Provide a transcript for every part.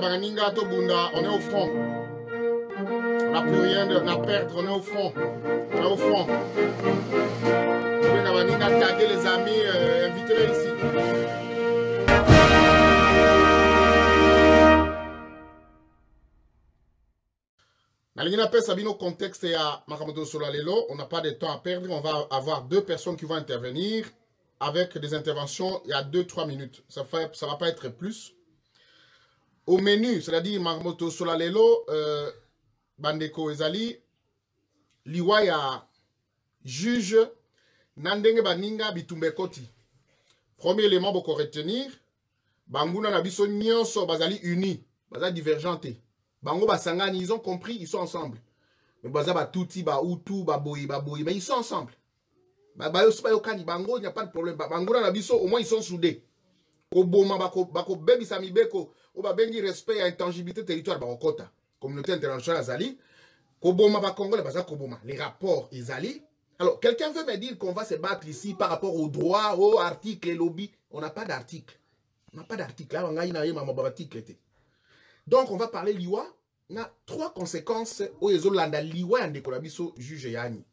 Baninga Tobunda, on est au front. On n'a plus rien à perdre, on est au front. On est au front. Baninga taguer les amis, invitez-les ici. Sabino contexte et à Makamoto Solalelo, on n'a pas de temps à perdre. On va avoir deux personnes qui vont intervenir avec des interventions il y a 2-3 minutes. Ça va pas être plus. Au menu, c'est-à-dire Makamoto Solalelo, Bandeko Ezali, Liwaya juge Nandenge Baninga Bitumbekoti. Premier élément pour retenir, Banguna Nabiso Nyonso Bazali unis, Bazali divergentés. Bango Basangani, ils ont compris, ils sont ensemble. Mais Baza Batouti, Utu, Baboyi, mais ils sont ensemble. Bango, il n'y a pas de problème. Bango Nabiso, au moins ils sont soudés. Oboma, Bako, Bebi Samibeko, Oba Bengi, respect et intangibilité territoire, Bakota. Communauté internationale Azali. Koboma, Bakongo, les rapports Azali. Alors, quelqu'un veut me dire qu'on va se battre ici par rapport aux droits, aux articles et lobbies. On n'a pas d'article. On n'a pas d'article. Là, on a un article. Donc, on va parler liwa. On a 3 conséquences au Yezolanda liwa en décolabiso juge Yani.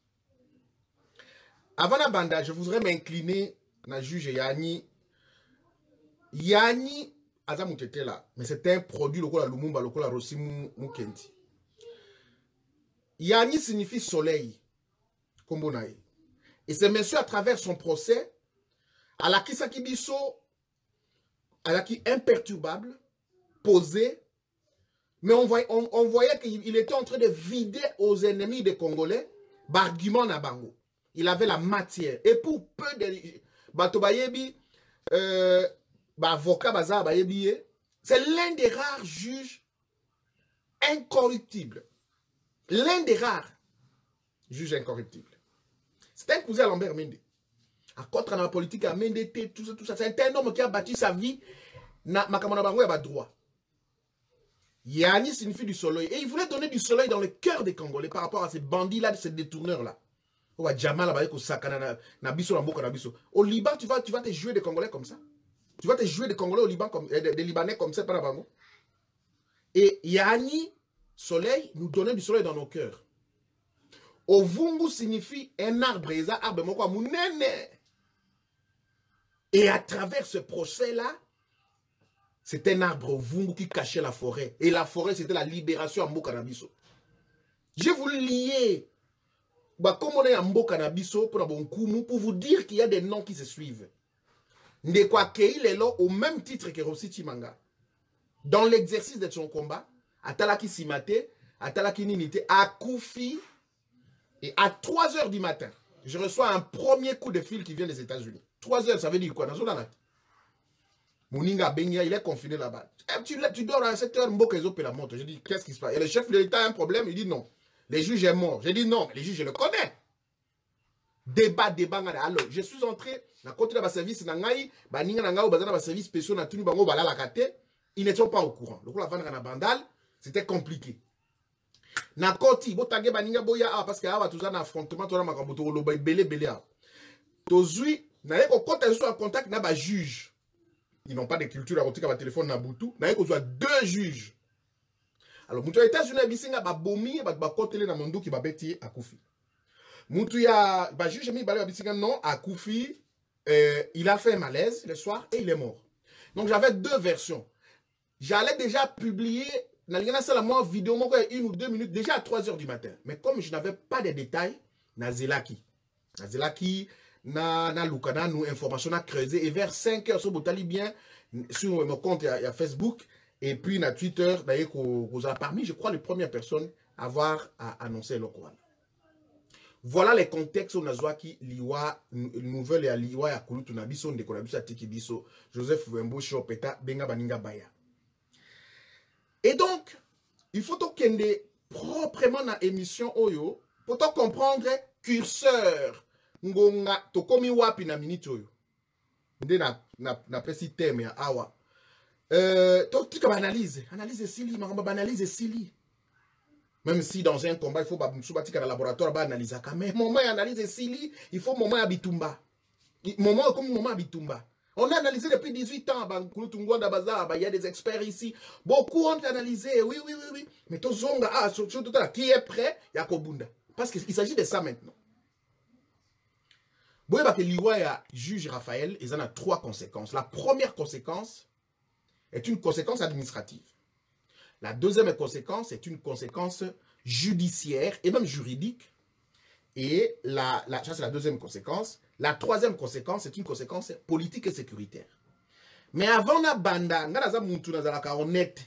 Avant la banda, je voudrais m'incliner na juge Yani. Yani, Azamutete là, mais c'est un produit lokola Lumumba, lokola Rosimu Mukendi. Yani signifie soleil. Kombonaï. Et ce monsieur, à travers son procès, à la Kisakibiso, à la qui imperturbable, posé, mais on voyait qu'il était en train de vider aux ennemis des Congolais d'arguments na bango. Il avait la matière. Et pour peu de Batobayebi, avocat Baza Bayebi, c'est l'un des rares juges incorruptibles. L'un des rares juges incorruptibles. C'est un cousin à Lambert Mende. À contre la politique, à Mende, tout ça. C'est un homme qui a bâti sa vie. Makamana Bango a droit. Yani signifie du soleil. Et il voulait donner du soleil dans le cœur des Congolais par rapport à ces bandits-là, ces détourneurs-là. Au Liban, tu vas te jouer des Congolais comme ça. Tu vas te jouer des Congolais au Liban, des Libanais comme ça, par Bango. Et Yani, soleil, nous donner du soleil dans nos cœurs. Ovungu signifie un arbre, et à travers ce procès-là, c'est un arbre Ovungu qui cachait la forêt. Et la forêt, c'était la libération à Mbokanabiso. Je voulu lier comme on est à Mbokanabiso pour vous dire qu'il y a des noms qui se suivent. Ndekwa-Kei Lelo, au même titre que Rossi Chimanga, dans l'exercice de son combat, Atalaki Simate, Atalaki Ninite, Akoufi. Et à 3 h du matin, je reçois un premier coup de fil qui vient des États-Unis. 3 h, ça veut dire quoi? Dans Mouninga Bengia, il est confiné là-bas. Tu dors à 7 h, Mbokezo peut la montre. Je dis, qu'est-ce qui se passe? Et le chef de l'État a un problème, il dit non. Les juges est mort. Je dis non, les juges, je le connais. Débat. Alors, je suis entré, dans le service, dans service spécial, ils ne sont pas au courant. Donc, la vente à Bandal, c'était compliqué. Na koti botage baninga boya parce que ava tous un affrontement to na makamboto lo belé tozui na yeko kota so en contact na ba juge. Ils n'ont pas de culture à rotika ba téléphone na butu na yeko zo 2 juges. Alors mutu États-Unis bisinga ba bomi ba kotele na mondu ki ba beti akufi. Mutu ya ba juge mi ba bisinga non akufi il a fait un malaise le soir et il est mort. Donc j'avais 2 versions. J'allais déjà publier moi vidéo, 1 ou 2 minutes, déjà à 3 h du matin. Mais comme je n'avais pas de détails, Nazelaki, na Lukana, nous information à creuser. Et vers 5 h, sur Botali bien, sur mon compte, il y a Facebook, et puis na Twitter, d'ailleurs, vous avez parmi, je crois, les premières personnes à avoir annoncé le Coran. Voilà les contextes où Nazwaki, Liwa, nouvelle et à Liwa, à Kulutu, Nabiso, Ndekonabiso, Tikibiso, Joseph Wembo, Chopeta, Benga Baninga Baya. Et donc, il faut qu'il y ait proprement dans l'émission Oyo pour comprendre curseur. Ngonga tokomi wapi na minute oyo. Nde na précis thème ya awa. Tu analyse sili, ma analyse sili. Même si dans un combat il faut ba dans le laboratoire ba analyser mais moment analyse sili, il faut moment ya bitumba. Moment comme moment ya bitumba. On a analysé depuis 18 ans. Il y a des experts ici. Beaucoup ont analysé. Oui. Mais Tozonga, qui est prêt, Yakobunda. Parce qu'il s'agit de ça maintenant. Vous voyez que l'Iwa juge Raphaël, ils en ont 3 conséquences. La première conséquence est une conséquence administrative. La deuxième conséquence est une conséquence judiciaire et même juridique. Et ça, c'est la deuxième conséquence. La troisième conséquence, c'est une conséquence politique et sécuritaire. Mais avant na banda, nga naza muntu nazalaka honnête.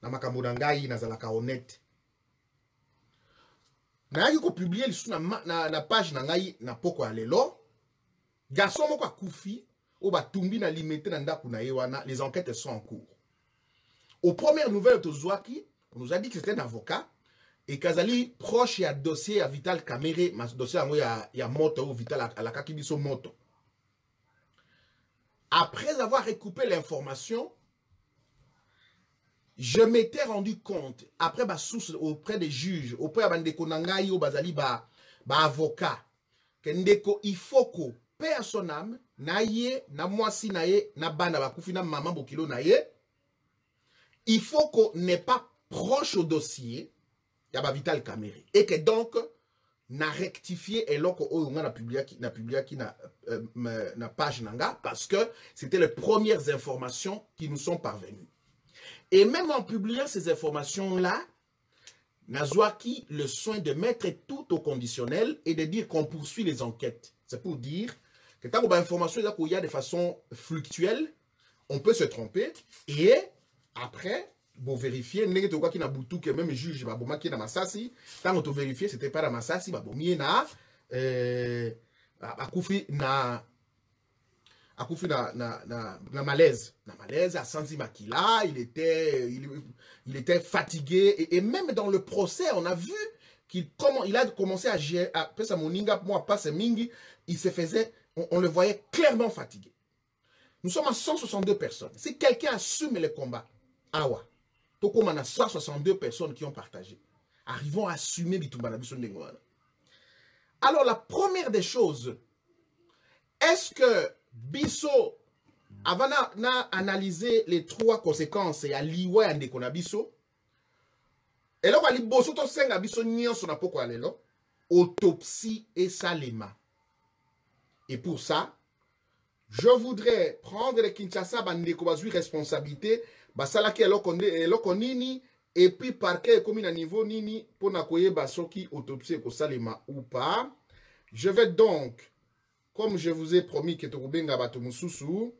Na makambo na ngai nazalaka honnête. Na yaki ko publier lisu na page na ngai na poko alelo. Garçon moko akufi o batumbi na limité na ndaku na ye wana, les enquêtes sont en cours. Aux premières nouvelles de Zouaki, on nous a dit que c'était un avocat et Kazali proche à dossier à Vital Kamere, ma dossier à ya moto ou Vital à la Kakibiso moto. Après avoir recoupé l'information, je m'étais rendu compte, après ma source auprès des juges, auprès de Ndeko Nangaï ou Bazali avocat, que Ndeko il faut que personne âme naie na mwasi naie na bana bakufi na maman bokilo naie. Il faut qu'on n'est pas proche au dossier, il y a Vital Kamere. Et que donc, n'a rectifié et là, on a publié na page nanga parce que c'était les premières informations qui nous sont parvenues. Et même en publiant ces informations-là, Nazouaki le soin de mettre tout au conditionnel et de dire qu'on poursuit les enquêtes. C'est pour dire que quand on a information il y a de façon fluctuelle, on peut se tromper et après, vous vérifiez, vous avez qui na boutou que même juge ba boma qui na masasi, tant on vérifier c'était pas na masasi ba bomier na akufi na malaise, à Sanzi Makila, il était fatigué et même dans le procès, on a vu qu'il a commencé à gérer après sa moninga moi pas mingi, il se faisait on le voyait clairement fatigué. Nous sommes à 162 personnes. Si quelqu'un assume le combat, awa. Donc, on a 162 personnes qui ont partagé. Arrivons à assumer l'Itumbana. Alors, la première des choses, est-ce que Bisso, avant d'analyser les 3 conséquences, et à l'Iwa et à Bisso, et là, on va Bisso, Bisso, Bisso, autopsie et salema. Et pour ça, je voudrais prendre le Kinshasa, Bandeko, responsabilité, basalaki eloko nini et puis parquet comme à niveau nini pour nakoye basoki autopsie ko salema ou pas. Je vais donc, comme je vous ai promis que tokubenga bato mususu,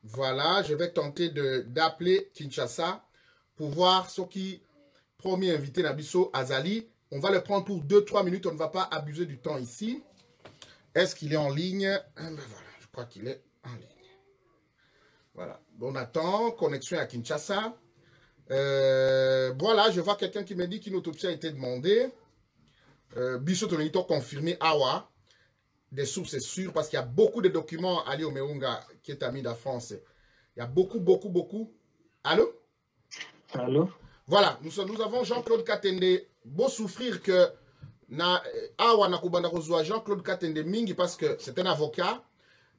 voilà, je vais tenter d'appeler Kinshasa pour voir ce qui premier invité Nabiso Azali. On va le prendre pour 2-3 minutes, on ne va pas abuser du temps ici. Est-ce qu'il est en ligne? Ben voilà, je crois qu'il est en ligne. Voilà, on attend, connexion à Kinshasa. Voilà, je vois quelqu'un qui me dit qu'une autopsie a été demandée. Bisso Tonito confirmé, awa. Des sources sûres, parce qu'il y a beaucoup de documents, Ali Omeunga, qui est ami de la France. Il y a beaucoup. Allô? Allô? Voilà, nous avons Jean-Claude Katende. Beau souffrir que awa nakubanda kozwa Jean-Claude Katende mingi, parce que c'est un avocat.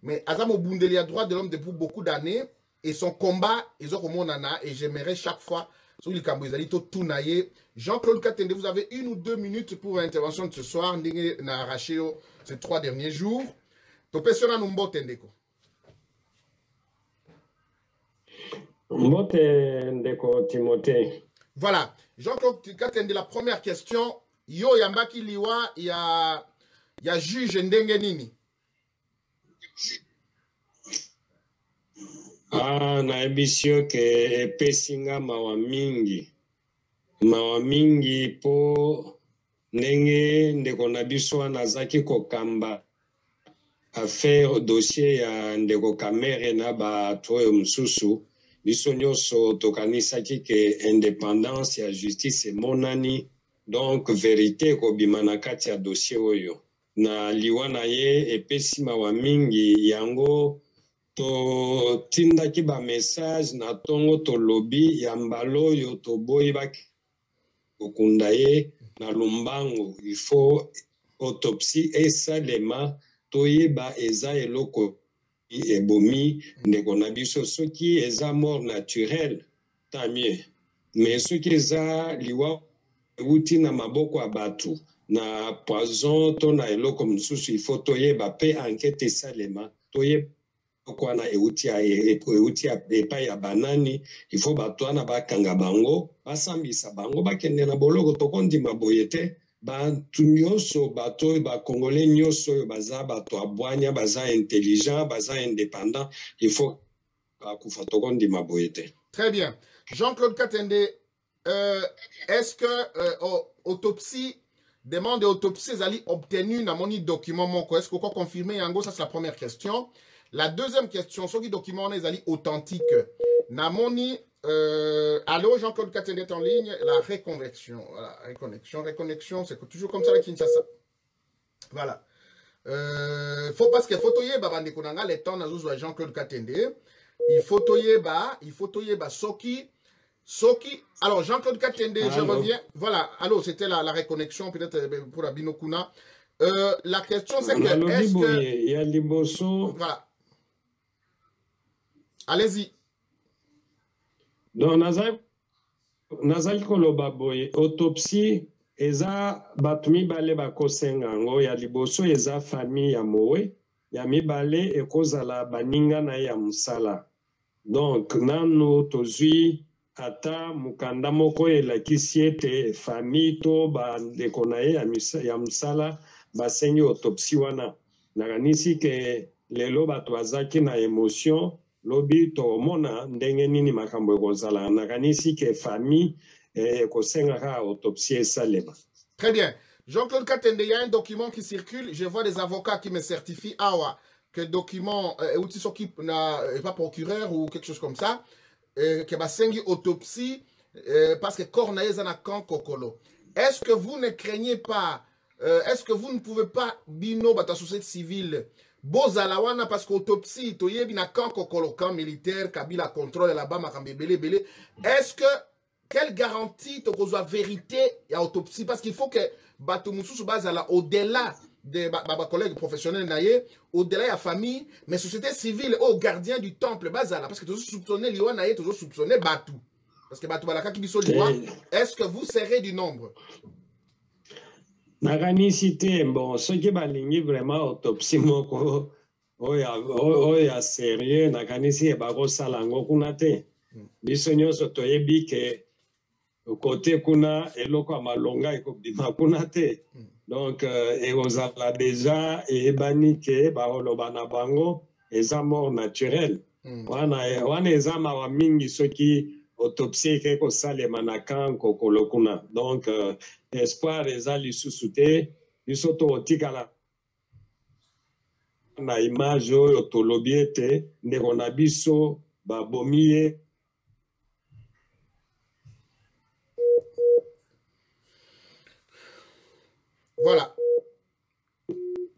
Mais Azamo Bundeli a droit de l'homme depuis beaucoup d'années et son combat, ils ont comme nana et j'aimerais chaque fois sur les Cambouizalito Tounaye. Jean-Claude Katende, vous avez 1 ou 2 minutes pour l'intervention de ce soir. N'a arraché ces 3 derniers jours. Topesona Numbo Tendeko. Mbote Ndeko Timothée. Voilà. Jean-Claude Katende, la première question. Yo Yambaki Liwa, il y a juge Ndenge Nini. Na ebisio ke epesinga mawa mingi po ndenge ndeko na biso anazaki kokamba affaire dossier ya ndeko Kamere na bato oyo mosusu biso nyonso tokanisaki ke indépendance ya justice emonani donc vérité ekobima na kati ya dossier oyo na liwa na ye epesi mawa mingi yango to tindaki ba message na tongo to lobby ya mbalo yo to boyi baki okunda ye na Lumbango il faut autopsie et salema toyeba eza eloko ebomi ndeko na biso soki eza mort naturelle tant mieux mais soki eza liwa euti na maboko ya bato na poison to na eloko mosusu il faut toyeba mpe enquête esalema toyeba kwana euti epai ya banani il faut bato wana bakanga bango basambisa bango bakende na boloko tokondima boye te bantu nyonso bato oyo bakongole nyonso oyo baza bato abwanya baza intelligent baza indépendant il faut bakufa tokondima boye te. Très bien. Jean-Claude Katende, est-ce que autopsie, demande d'autopsie, est obtenue dans mon document moko? Est-ce que vous confirmez Yango? Ça c'est la première question. La deuxième question, ce qui document est authentique. Namoni, allô Jean-Claude Katende est en ligne. La réconnexion, voilà, réconnexion, c'est toujours comme ça avec Kinshasa. Voilà. Faut parce que photoyer babande kunanga les temps na Jean-Claude Katende. Il faut Soki. Alors, Jean-Claude Katende, je reviens. Voilà, allô, c'était la réconnexion, peut-être pour la Binokuna. La question, c'est que. Est-ce que. Il y a Liboso. Voilà. Allez-y. Donc, Nazali Koloba Boye, autopsie, eza batumi bale bakosenga ngo ya liboso eza famille ya mowe. Ya mibale ekozala baninga na ya musala. Donc, nanu tozui ata mukanda moko elakisi ete famille to bandeko na ye ya musala basengi autopsie wana. Nakanisi ke lelo bato bazaki na émotion lobi tomona ndenge nini makambo ekozala. Nakanisi ke famille ekosengaka autopsie esalema. Très bien. Jean-Claude Katende, il y a un document qui circule. Je vois des avocats qui me certifient que le document n'est pas procureur ou quelque chose comme ça, que basengi autopsie parce que cornaïs en a quand kokolo. Est-ce que vous ne craignez pas, est-ce que vous ne pouvez pas bino bata société civile bozalawana parce qu'autopsie toyebi na quand kokolo camp militaire kabila contrôle là-bas makambe belé. Est-ce que quelle garantie tu as vérité et autopsie parce qu'il faut que bato mususu bazala au-delà de ma collègue professionnel naye au-delà de la famille mais société civile au gardien du temple bazala parce que toujours soupçonner liwa naye toujours soupçonner batou parce que batou balaka kibiso liwa. Est-ce que vous serez du nombre? Nakanisi te bon ceux qui balingi vraiment autopsie moko oya sérieux nakanisi bakosala ngo kuna te biso nyonso toyebi ke côté kuna eloko ya malonga ekobima kuna te donc ekozala déjà eyebani ke baoloba na bango eza mort naturelle wana eza mawa mingi soki autopsie eke kosalema na kan kokolo kuna donc espoir eza lisusu te biso tokotikala na image oyo tolobi ete ndeko na biso babomi ye. Voilà.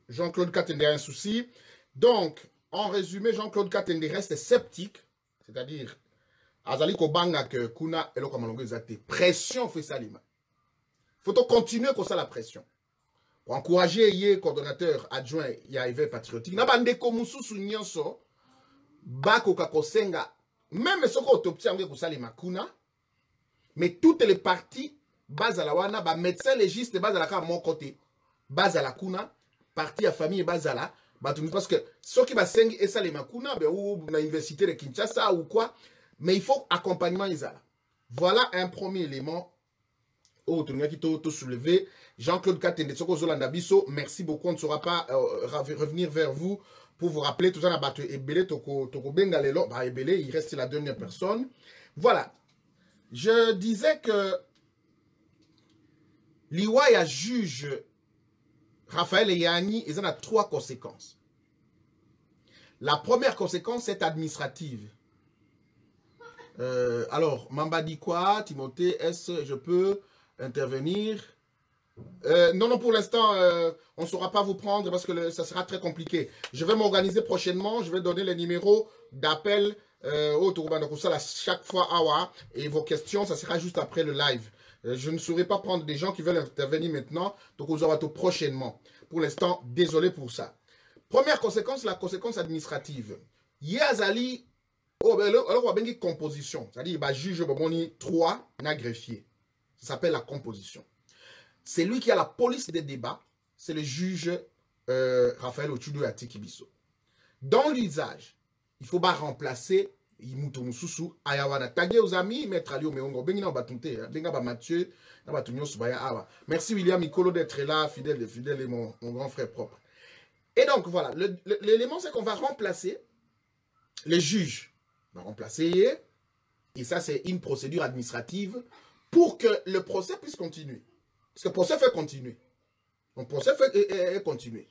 Jean-Claude Katende a un souci. Donc, en résumé, Jean-Claude Katende reste sceptique, c'est-à-dire, Azali Kobanga que Kuna et Lokamalongo exacté. Pression fait ça, Lima. Faut continuer comme ça la pression. Pour encourager le coordonnateur adjoint Yaive Patriotique. Nabande Komusu Sunyonso, Bako Kakosenga, même ce qu'on obtient avec Salima Kuna, mais toutes les parties. Base à la wana, ba médecin légiste base à la à mon côté. Base à la kuna, partie à famille base à la. Parce que ceux qui va sengi et ça les makuna, ou na université de Kinshasa ou quoi, mais il faut accompagnement isala. Voilà un premier élément. Oh, tu n'as tout soulevé. Jean-Claude Katende, Soko Zolanda Bisso, merci beaucoup. On ne saura pas revenir vers vous pour vous rappeler tout ça. Battu Ebele, Toko Bengalelo, bah Ebele, il reste la dernière personne. Voilà. Je disais que l'Iwaya juge Raphaël Eyani, ils en ont 3 conséquences. La première conséquence est administrative. Alors, Mamba dit quoi, Timothée? Est-ce que je peux intervenir? Non, pour l'instant, on ne saura pas vous prendre parce que ça sera très compliqué. Je vais m'organiser prochainement. Je vais donner les numéros d'appel au Touroubanakoussal à chaque fois. Et vos questions, ça sera juste après le live. Je ne saurais pas prendre des gens qui veulent intervenir maintenant. Donc, on aura tout prochainement. Pour l'instant, désolé pour ça. Première conséquence, la conséquence administrative. Yazali, alors on va bien composition. C'est-à-dire, bah, juge, bon, 3, un greffier. Ça s'appelle la composition. C'est lui qui a la police des débats. C'est le juge Raphaël Ochudo Atikibiso. Dans l'usage, il faut pas remplacer Imuto Mususu, Ayawana. Taguer aux amis, mettre Ali Omeongo. Benga Batunte, Benga Mathieu, Nabatunyo Subaya Awa. Merci William Mikolo d'être là, fidèle et mon grand frère propre. Et donc voilà, l'élément c'est qu'on va remplacer les juges. On va remplacer, et ça c'est une procédure administrative pour que le procès puisse continuer. Parce que le procès fait continuer. Donc le procès fait continuer.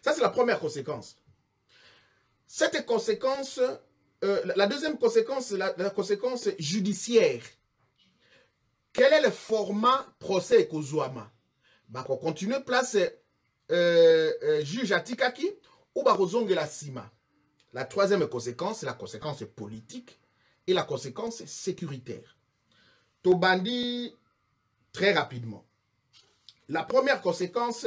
Ça c'est la première conséquence. Cette conséquence, la deuxième conséquence, la conséquence judiciaire. Quel est le format procès Kozouama? Bah, on continue place juge Atikaki ou Barozong la Sima. La troisième conséquence, c'est la conséquence politique et la conséquence sécuritaire. Tobandi, très rapidement. La première conséquence,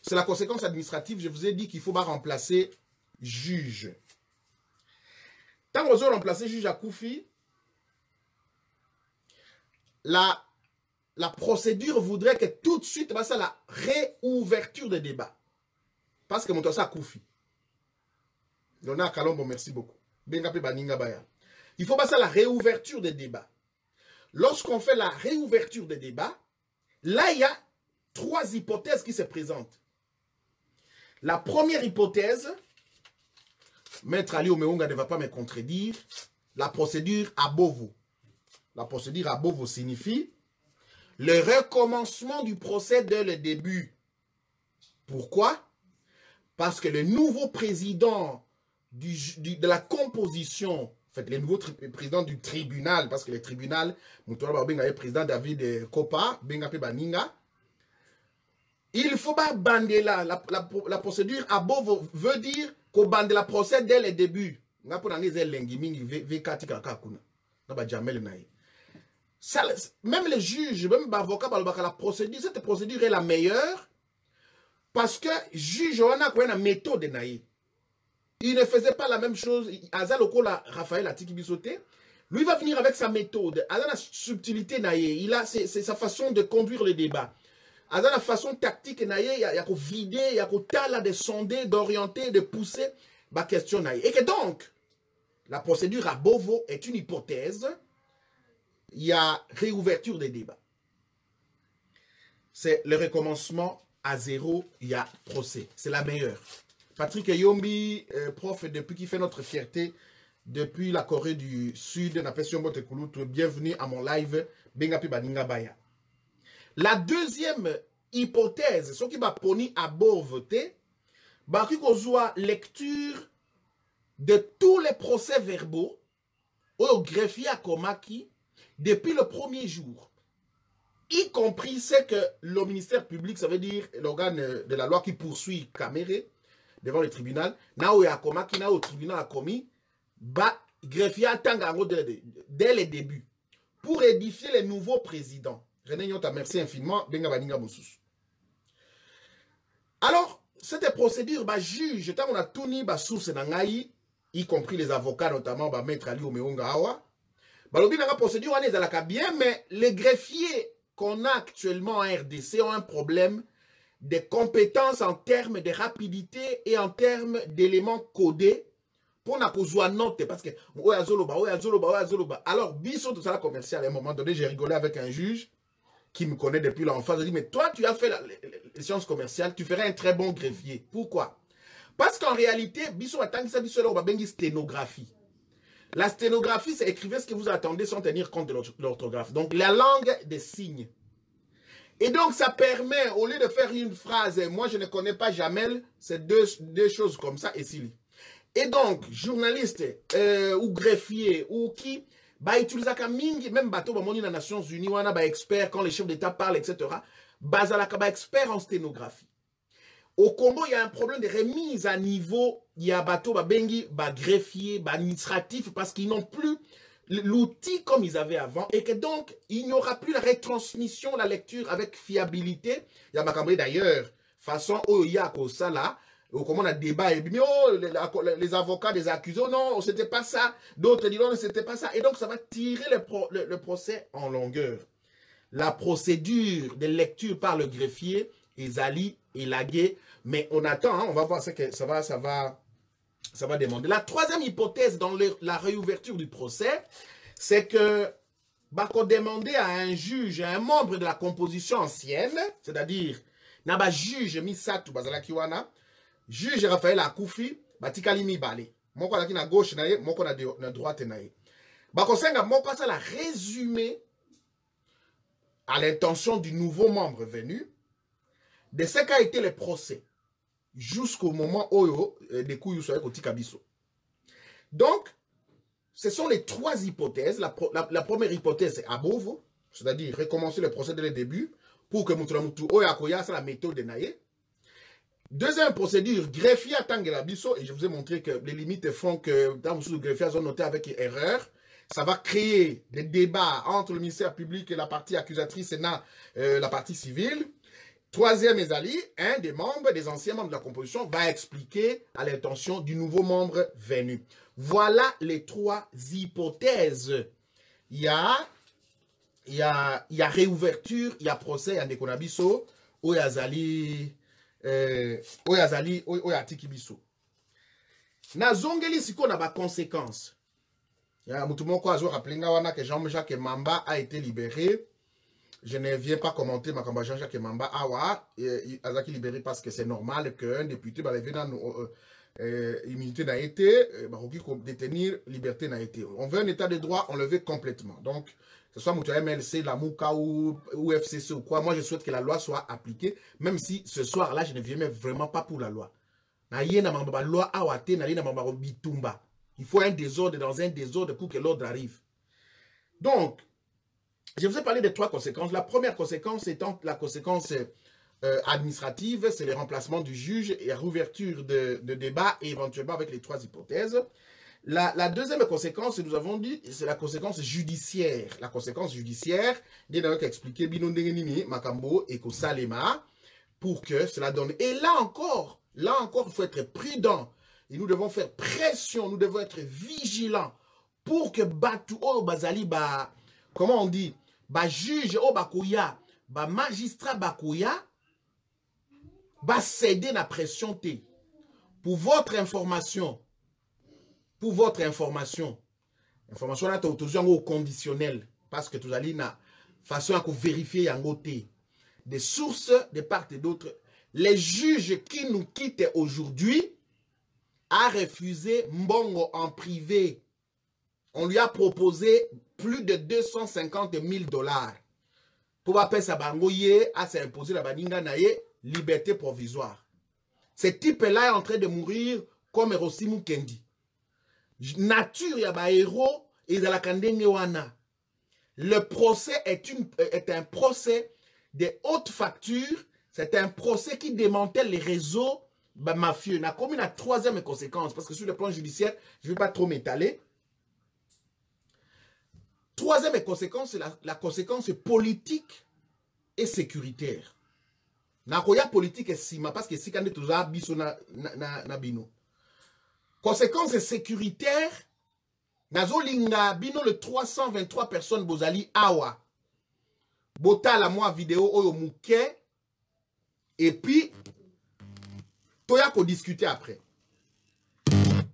c'est la conséquence administrative. Je vous ai dit qu'il ne faut pas remplacer juge. Tant qu'on a remplacé juge à Koufi, la procédure voudrait que tout de suite, c'est la réouverture des débats. Parce que mon ça Koufi. Léonard Kalombo, merci beaucoup. Il faut passer à la réouverture des débats. Lorsqu'on fait la réouverture des débats, là, il y a 3 hypothèses qui se présentent. La première hypothèse, Maître Ali Omeonga ne va pas me contredire, la procédure à Bovo. La procédure à Bovo signifie le recommencement du procès dès le début. Pourquoi? Parce que le nouveau président de la composition, en fait, le nouveau président du tribunal, parce que le tribunal, le président David Kopa, Bengape Baninga, il faut pas bander là. La procédure à Bovo veut dire qu'on bande la procès dès le début. Même les juges, même les avocats, cette procédure est la meilleure parce que le juge a une méthode. Il ne faisait pas la même chose. Raphaël Atikibisoté, lui va venir avec sa méthode. Il a la subtilité. C'est sa façon de conduire le débat. Il a la façon tactique. Il y a qu'à vider, il y a qu'à de sonder, d'orienter, de pousser la question. Et que donc, la procédure à Bovo est une hypothèse. Il y a réouverture des débats. C'est le recommencement à zéro, il y a procès. C'est la meilleure. Patrick Yombi, prof, depuis qui fait notre fierté, depuis la Corée du Sud, bienvenue à mon live, Bengapi Baninga Baya. La deuxième hypothèse, ce qui va poni à beau voter, bah, qu'on soit lecture de tous les procès verbaux au greffier à Komaki depuis le premier jour, y compris ce que le ministère public, ça veut dire l'organe de la loi qui poursuit Kamere devant le tribunal, na où Komaki, na au tribunal a commis, bah, greffier attend dès le début pour édifier les nouveaux présidents. René Nyota, merci infiniment. Benga Baninga Moussous. Alors, cette procédure, bah, juge, tant on a tout mis, bah, source nangaï, y compris les avocats, notamment, bah, Maître Ali Omeonga Awa. Bah, la procédure, on est à la bien, mais les greffiers qu'on a actuellement en RDC ont un problème de compétences en termes de rapidité et en termes d'éléments codés pour n'a pas note parce que alors biso tout ça commercial à un moment donné j'ai rigolé avec un juge qui me connaît depuis l'enfance. Je dis mais toi tu as fait les sciences commerciales, tu ferais un très bon greffier. Pourquoi? Parce qu'en réalité biso attend ça biso là on va bengi sténographie. La sténographie, c'est écrivez ce que vous attendez sans tenir compte de l'orthographe. Donc, la langue des signes. Et donc, ça permet, au lieu de faire une phrase, moi, je ne connais pas Jamel, c'est deux choses comme ça, et Sili. Et donc, journaliste, ou greffier, ou qui, bah, utilise même bateau, bah, dans les Nations Unies, on a, bah, expert, quand les chefs d'État parlent, etc., bah, expert en sténographie. Au Congo, il y a un problème de remise à niveau. Il y a bateau, bengi, greffier, administratif, parce qu'ils n'ont plus l'outil comme ils avaient avant. Et que donc, il n'y aura plus la retransmission, la lecture avec fiabilité. Il y a Macambré d'ailleurs, façon Oyako Sala, Comment on a débat, et les avocats des accusés, non, c'était pas ça. D'autres disent non, c'était pas ça. Et donc, ça va tirer le procès en longueur. La procédure de lecture par le greffier, Ezali et Lagué, mais on attend, hein, on va voir ce que ça va demander. La troisième hypothèse dans la réouverture du procès, c'est que qu'on demandait à un juge, à un membre de la composition ancienne, c'est-à-dire, n'a juge Misatu Bazalakiwana, juge Raphaël Akoufi, Batikali Mibale. Moko la na gauche nae, moko na droite nae. Bakosenga moko ça la résumé à l'intention du nouveau membre venu de ce qu'a été le procès jusqu'au moment où des coups soient au Tikabiso. Donc, ce sont les trois hypothèses. La première hypothèse est Abovo, c'est-à-dire recommencer le procès dès le début pour que Moutoulamoutou Oyakoya, c'est la méthode de Naye. Deuxième procédure, greffier à Tangelabiso, et je vous ai montré que les limites font que dans le greffier, ils ont noté avec erreur. Ça va créer des débats entre le ministère public et la partie accusatrice et la partie civile. Troisième, Ezali, un des membres, des anciens membres de la composition, va expliquer à l'intention du nouveau membre venu. Voilà les trois hypothèses. Il y a réouverture, il y a procès à Ndekonabiso, ou Yazali, ou Atikibiso. Na zongeli siko na ba conséquences. Il y a Moutoumoko Azo rappelé que Jean-Jacques Mamba a été libéré. Je ne viens pas commenter ma campagne Jean-Jacques Mamba Awa. Il a été libéré parce que c'est normal qu'un député va lever dans immunité n'a été, détenir liberté n'a été. On veut un état de droit, on le veut complètement. Donc, que ce soit Moutou MLC, la Mouka ou FCC ou quoi, moi je souhaite que la loi soit appliquée, même si ce soir-là, je ne viens vraiment pas pour la loi. Il faut un désordre dans un désordre pour que l'ordre arrive. Donc, je vous ai parlé des trois conséquences. La première conséquence étant la conséquence administrative, c'est le remplacement du juge et la réouverture de débat et éventuellement avec les trois hypothèses. La deuxième conséquence, nous avons dit, c'est la conséquence judiciaire. La conséquence judiciaire, dès qu'on a expliqué Binondengeni, Makambo et Kosalema, pour que cela donne. Et là encore, il faut être prudent. Et nous devons faire pression, nous devons être vigilants pour que Batu O Bazali, comment on dit, juge O Bakoya, magistrat Bakoya, céder la pression T. Pour votre information, information là, toujours au conditionnel, parce que tout allez na façon à vérifier en côté des sources de part et d'autre. Les juges qui nous quittent aujourd'hui a refusé Mbongo en privé. On lui a proposé plus de 250 000 $. Pour appeler sa bangoye à s'imposer la baninga naye liberté provisoire. Ce type-là est en train de mourir comme Rosimu Kendi. Nature ya ba héros et de la kandenge wana. Le procès est un procès de haute facture. C'est un procès qui démantèle les réseaux mafieux. On a commis la troisième conséquence, parce que sur le plan judiciaire, je ne vais pas trop m'étaler. Troisième conséquence, c'est la conséquence politique et sécuritaire. Nakoya politique et sima, parce que si quand tu as biso na bino. Conséquence sécuritaire, nazo linga bino le 323 personnes bozali awa. Bota la moi vidéo oyo mouke. Et puis, toya ko discuter après.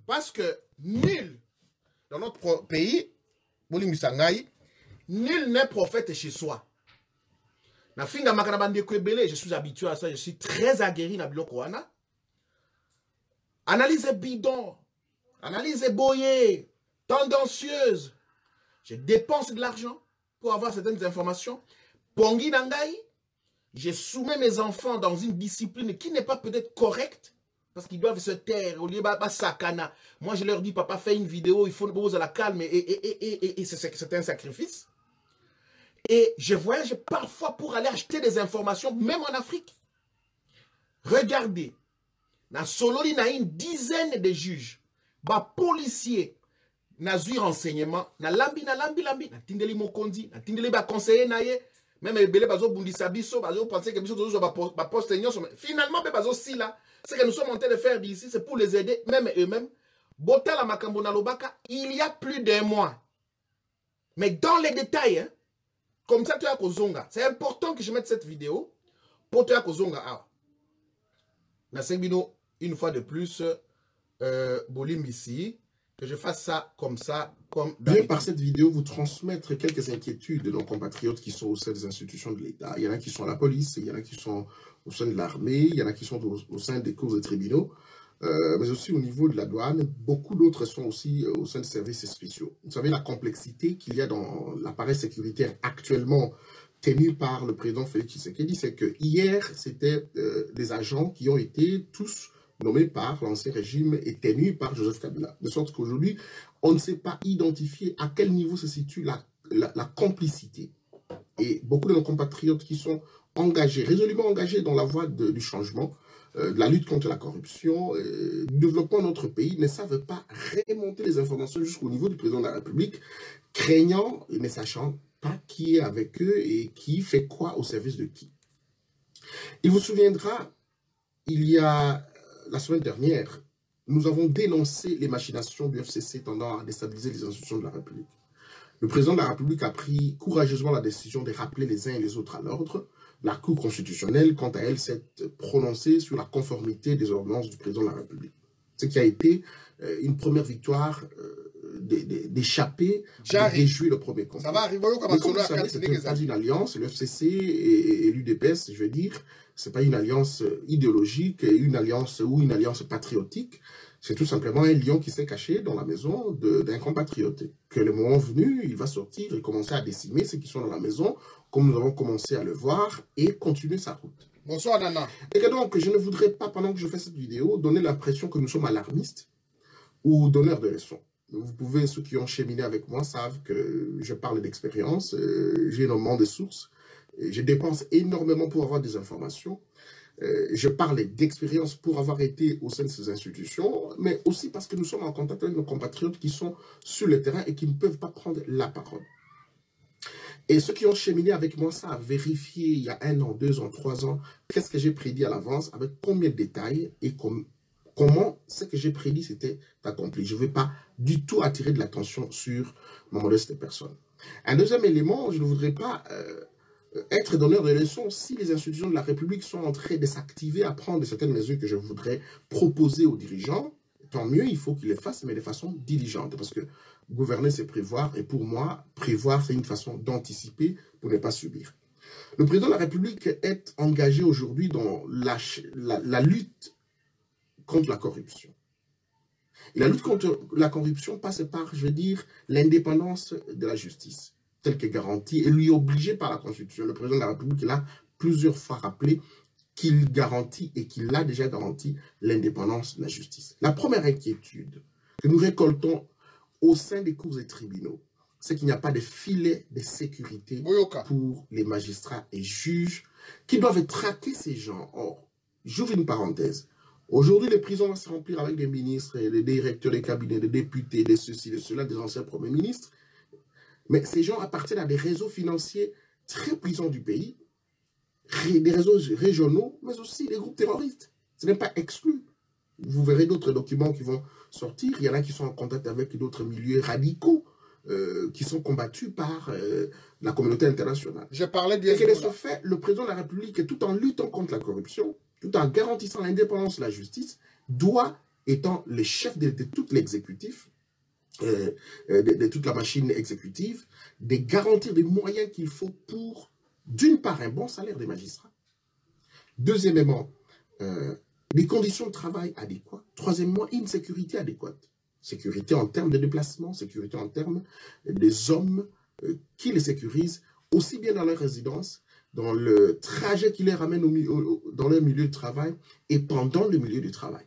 Parce que nul dans notre pays, nul n'est prophète chez soi. Je suis habitué à ça, je suis très aguerri na biloko wana. Analyse bidon, analyse boyée, tendancieuse. Je dépense de l'argent pour avoir certaines informations. Pongi nangai, je soumets mes enfants dans une discipline qui n'est pas peut-être correcte, parce qu'ils doivent se taire, au lieu de sakana. Moi, je leur dis, papa, fais une vidéo, il faut nous à la calme, et c'est un sacrifice. Et je voyage parfois pour aller acheter des informations, même en Afrique. Regardez, na Sololi, na une dizaine de juges, policiers, na zui renseignement, na lambi, na tindeli mokondi, na tindeli conseiller naye, Même les bébés bazo bundisa biso, bazo penser que biso toujours ba poste finalement be bazo si là, c'est que nous sommes en train de faire d'ici, c'est pour les aider même eux-mêmes. Botala makambo na lobaka, il y a plus d'un mois. Mais dans les détails, hein, comme ça tu as kozonga. C'est important que je mette cette vidéo pour tu as kozonga. Ah. Na sengino une fois de plus Bolim ici, que je fasse ça comme ça, comme bien par cette vidéo vous transmettre quelques inquiétudes de nos compatriotes qui sont au sein des institutions de l'État. Il y en a qui sont à la police, il y en a qui sont au sein de l'armée, il y en a qui sont au sein des cours et tribunaux, mais aussi au niveau de la douane. Beaucoup d'autres sont aussi au sein des services spéciaux. Vous savez la complexité qu'il y a dans l'appareil sécuritaire actuellement tenu par le président Félix Tshisekedi, c'est que hier, c'était des agents qui ont été tous nommés par l'ancien régime et tenus par Joseph Kabila. De sorte qu'aujourd'hui, on ne sait pas identifier à quel niveau se situe la complicité. Et beaucoup de nos compatriotes qui sont engagés, résolument engagés dans la voie du changement, de la lutte contre la corruption, du développement de notre pays, ne savent pas remonter les informations jusqu'au niveau du président de la République, craignant et ne sachant pas qui est avec eux et qui fait quoi au service de qui. Il vous souviendra, il y a la semaine dernière, nous avons dénoncé les machinations du FCC tendant à déstabiliser les institutions de la République. Le président de la République a pris courageusement la décision de rappeler les uns et les autres à l'ordre. La Cour constitutionnelle, quant à elle, s'est prononcée sur la conformité des ordonnances du président de la République. Ce qui a été une première victoire d'échapper, de réjouir le premier combat. Ça va arriver comme vous savez, ce n'est pas une alliance, le FCC et l'UDPS, je veux dire, ce n'est pas une alliance idéologique, une alliance patriotique. C'est tout simplement un lion qui s'est caché dans la maison d'un compatriote. Que le moment venu, il va sortir et commencer à décimer ceux qui sont dans la maison, comme nous avons commencé à le voir, et continuer sa route. Bonsoir, Nana. Et que donc, je ne voudrais pas, pendant que je fais cette vidéo, donner l'impression que nous sommes alarmistes ou donneurs de leçons. Vous pouvez, ceux qui ont cheminé avec moi savent que je parle d'expérience, j'ai énormément de sources, je dépense énormément pour avoir des informations, je parle d'expérience pour avoir été au sein de ces institutions, mais aussi parce que nous sommes en contact avec nos compatriotes qui sont sur le terrain et qui ne peuvent pas prendre la parole. Et ceux qui ont cheminé avec moi savent vérifier il y a 1 an, 2 ans, 3 ans, qu'est-ce que j'ai prédit à l'avance, avec combien de détails et comment ce que j'ai prédit s'était accompli. Je ne vais pas du tout attirer de l'attention sur ma modeste personne. Un deuxième élément, je ne voudrais pas être donneur de leçons si les institutions de la République sont en train de s'activer à prendre certaines mesures que je voudrais proposer aux dirigeants. Tant mieux, il faut qu'ils les fassent, mais de façon diligente. Parce que gouverner, c'est prévoir. Et pour moi, prévoir, c'est une façon d'anticiper pour ne pas subir. Le président de la République est engagé aujourd'hui dans la lutte contre la corruption. Et la lutte contre la corruption passe par, je veux dire, l'indépendance de la justice, telle que garantie et lui obligée par la Constitution. Le président de la République l'a plusieurs fois rappelé qu'il garantit et qu'il a déjà garanti l'indépendance de la justice. La première inquiétude que nous récoltons au sein des cours et tribunaux, c'est qu'il n'y a pas de filet de sécurité pour les magistrats et juges qui doivent traquer ces gens. Or, j'ouvre une parenthèse. Aujourd'hui, les prisons vont se remplir avec des ministres, des directeurs des cabinets, des députés, des ceci, de cela, des anciens premiers ministres. Mais ces gens appartiennent à des réseaux financiers très puissants du pays, des réseaux régionaux, mais aussi des groupes terroristes. Ce n'est pas exclu. Vous verrez d'autres documents qui vont sortir. Il y en a qui sont en contact avec d'autres milieux radicaux qui sont combattus par la communauté internationale. Je parlais du Et que de ce fait, le président de la République, tout en luttant contre la corruption, tout en garantissant l'indépendance de la justice, doit, étant le chef de tout l'exécutif, de toute la machine exécutive, de garantir les moyens qu'il faut pour, d'une part, un bon salaire des magistrats, deuxièmement, des conditions de travail adéquates, troisièmement, une sécurité adéquate. Sécurité en termes de déplacement, sécurité en termes des hommes qui les sécurisent, aussi bien dans leur résidence, dans le trajet qui les ramène dans leur milieu de travail et pendant le milieu du travail.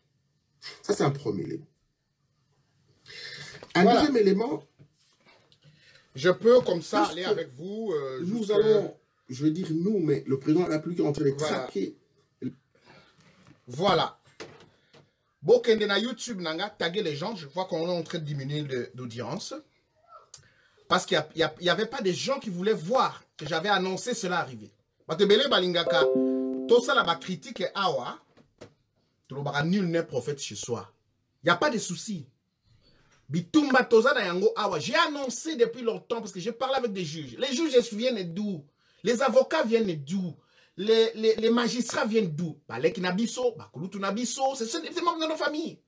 Ça, c'est un premier élément. Un deuxième élément... Je peux comme ça aller avec vous. Nous allons, je veux dire nous, mais le président de la République est en train de traquer. Voilà. Bokende na YouTube nanga, taguer les gens. Je crois qu'on est en train de diminuer d'audience. Parce qu'il n'y avait pas des gens qui voulaient voir que j'avais annoncé cela arriver. Batebele balingaka, tout ça là, critique et awa, nul n'est prophète chez soi. Il n'y a pas de souci. Bitumba toza na yango awa. J'ai annoncé depuis longtemps parce que j'ai parlé avec des juges. Les juges viennent d'où? Les avocats viennent d'où? Les magistrats viennent d'où? Balek Nabiso, Bakulutu Nabiso, c'est des membres de nos familles.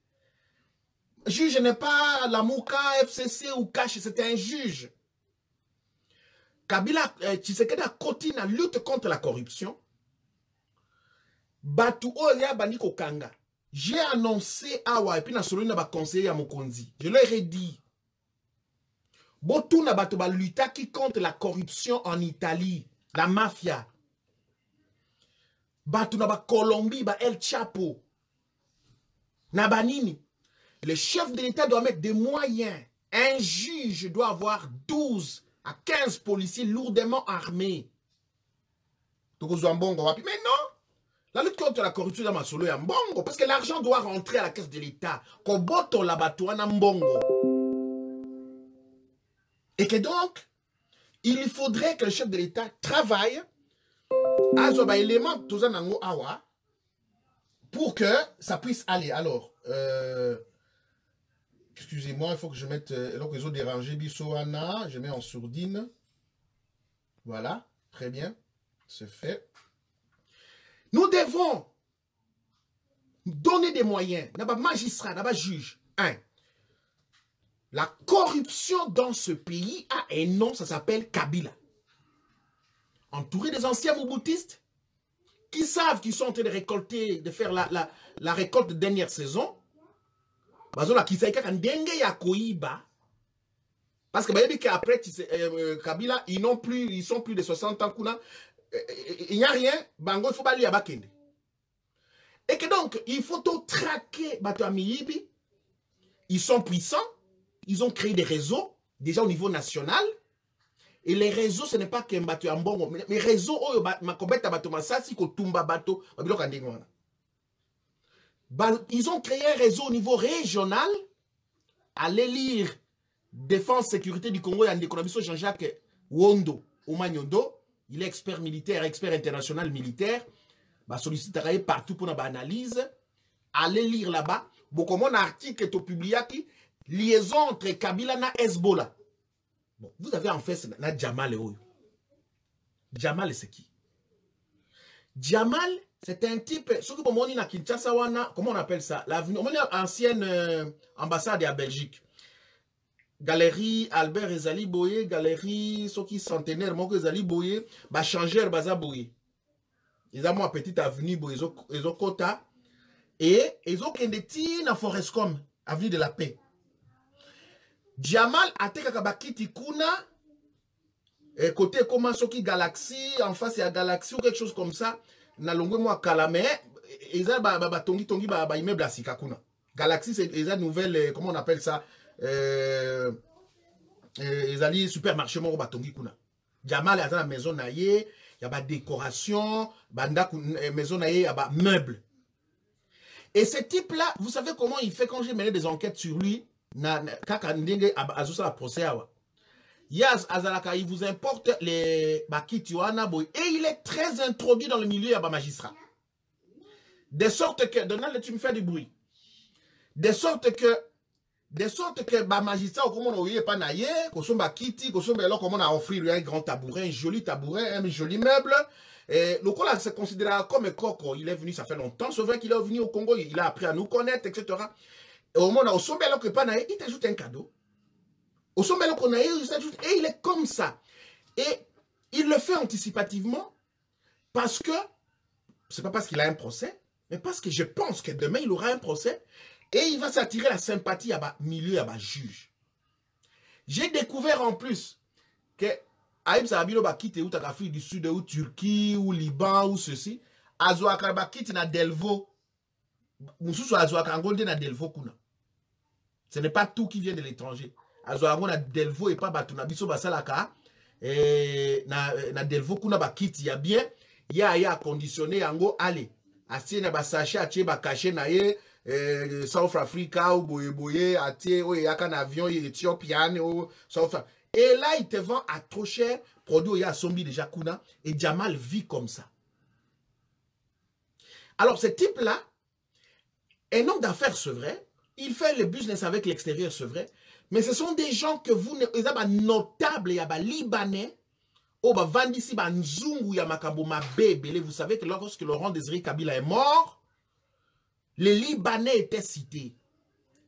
Juge n'est pas la Mouka, FCC ou Cash, c'était un juge. Kabila, Tshisekedi a continué à lutte contre la corruption. Batu Oya Baniko Kanga. J'ai annoncé Awa et puis na solo na ba conseiller à Mokonzi. Je leur ai dit. Botu na bato ba luta qui contre la corruption en Italie, la mafia. Batu na ba Colombie, ba El Chapo. Na banini. Le chef de l'État doit mettre des moyens. Un juge doit avoir 12 à 15 policiers lourdement armés. Mais non, la lutte contre la corruption dans Masolo est mbongo. Parce que l'argent doit rentrer à la caisse de l'État. Koboto la batouana mbongo. Et que donc, il faudrait que le chef de l'État travaille à zoba élément tozanango awa pour que ça puisse aller. Alors, excusez-moi, il faut que je mette alors que les autres dérangés Bissoana, je mets en sourdine. Voilà, très bien, c'est fait. Nous devons donner des moyens, d'abord magistrat, d'abord juge. La corruption dans ce pays a un nom, ça s'appelle Kabila. Entouré des anciens mouboutistes qui savent qu'ils sont en train de récolter, de faire la récolte de dernière saison. Parce que après Kabila, ils sont plus de 60 ans. Il n'y a rien. Bango, il faut pas aller à Bakende. Et que donc, il faut tout traquer Bato Amiyibi. Ils sont puissants. Ils ont créé des réseaux, déjà au niveau national. Et les réseaux, ce n'est pas qu'un bateau en bon. Mais les réseaux, ils ont créé un réseau au niveau régional. Allez lire Défense Sécurité du Congo et Jean-Jacques Wondo, Oumagnondo. Il est expert militaire, expert international militaire. Solliciterait partout pour une analyse. Allez lire là-bas. Beaucoup mon article est publié qui liaison entre Kabila et Hezbollah. Bon, vous avez en fait Jamal et Oyo. Jamal, c'est qui? Jamal, c'est un type, ce que on a Kinshasa, comment on appelle ça? Ancienne ambassade à Belgique. Galerie Albert Ezali Boye, galerie Soki Centenaire, Moko Ezali Boye, bah changer Baza Boye. Ils ont une petite avenue, ils ont quota, et ils ont Kendeti na Forescom, avenue de la Paix. Jamal a été Kakabakiti Kuna, et côté comment Soki Galaxy, en face il y a Galaxy ou quelque chose comme ça, na longwe moi Kalame, ils ont tongi immeuble à Sikakuna. Galaxy, c'est une nouvelle, comment on appelle ça? Ils allaient supermarché mon batongi kuna. Jamal a dans la maison naïe, il y a des décorations, banda maison naïe, il y a des meubles. Et ce type là, vous savez comment il fait quand j'ai mené des enquêtes sur lui, kakandenge azusa la procès awa. Yaz azalaka, il vous importe les bakitiwana boy et il est très introduit dans le milieu à magistrat. De sorte que Donald tu me fais du bruit. De sorte que ba magistrat comme on oyé pas naïe, qu'on soit bakiti, qu'on soit là comme on a offert un grand tabouret, un joli tabouret, un joli meuble. Et le col se considéré comme un coco. Il est venu, ça fait longtemps. C'est vrai qu'il est venu au Congo, il a appris à nous connaître, etc. Et au moment où il t'ajoute un cadeau. Au sommet il s'ajoute, et il est comme ça. Et il le fait anticipativement parce que, c'est pas parce qu'il a un procès, mais parce que je pense que demain il aura un procès et il va s'attirer la sympathie à milieu, à juge. J'ai découvert en plus que Aïb Sabilo ba quitte ou Afrique du Sud ou Turquie ou Liban ou ceci, Azoaka ba quitte na Delvaux. Mususu Azoaka ngolde na Delvaux kuna. Ce n'est pas tout qui vient de l'étranger. Azoaka na Delvaux et pas batuna biso basalaka et na Delvaux kuna ba quitte ya bien, ya conditionné yango aller. Atie na ba sachet atie ba caché na ye South Africa ou boye atie o yaka na avion Ethiopian ou South Et là, il te vend à trop cher, produit ya Sombi déjà Kuna, et Jamal vit comme ça. Alors, ce type-là, un homme d'affaires, c'est vrai, il fait le business avec l'extérieur, c'est vrai, mais ce sont des gens que vous, ils ont notables, il y a des Libanais, oh, bah, Vandisi, bah, Nzungu, Yamakambo, ma bébé. Vous savez que lorsque Laurent Désiré Kabila est mort, les Libanais étaient cités.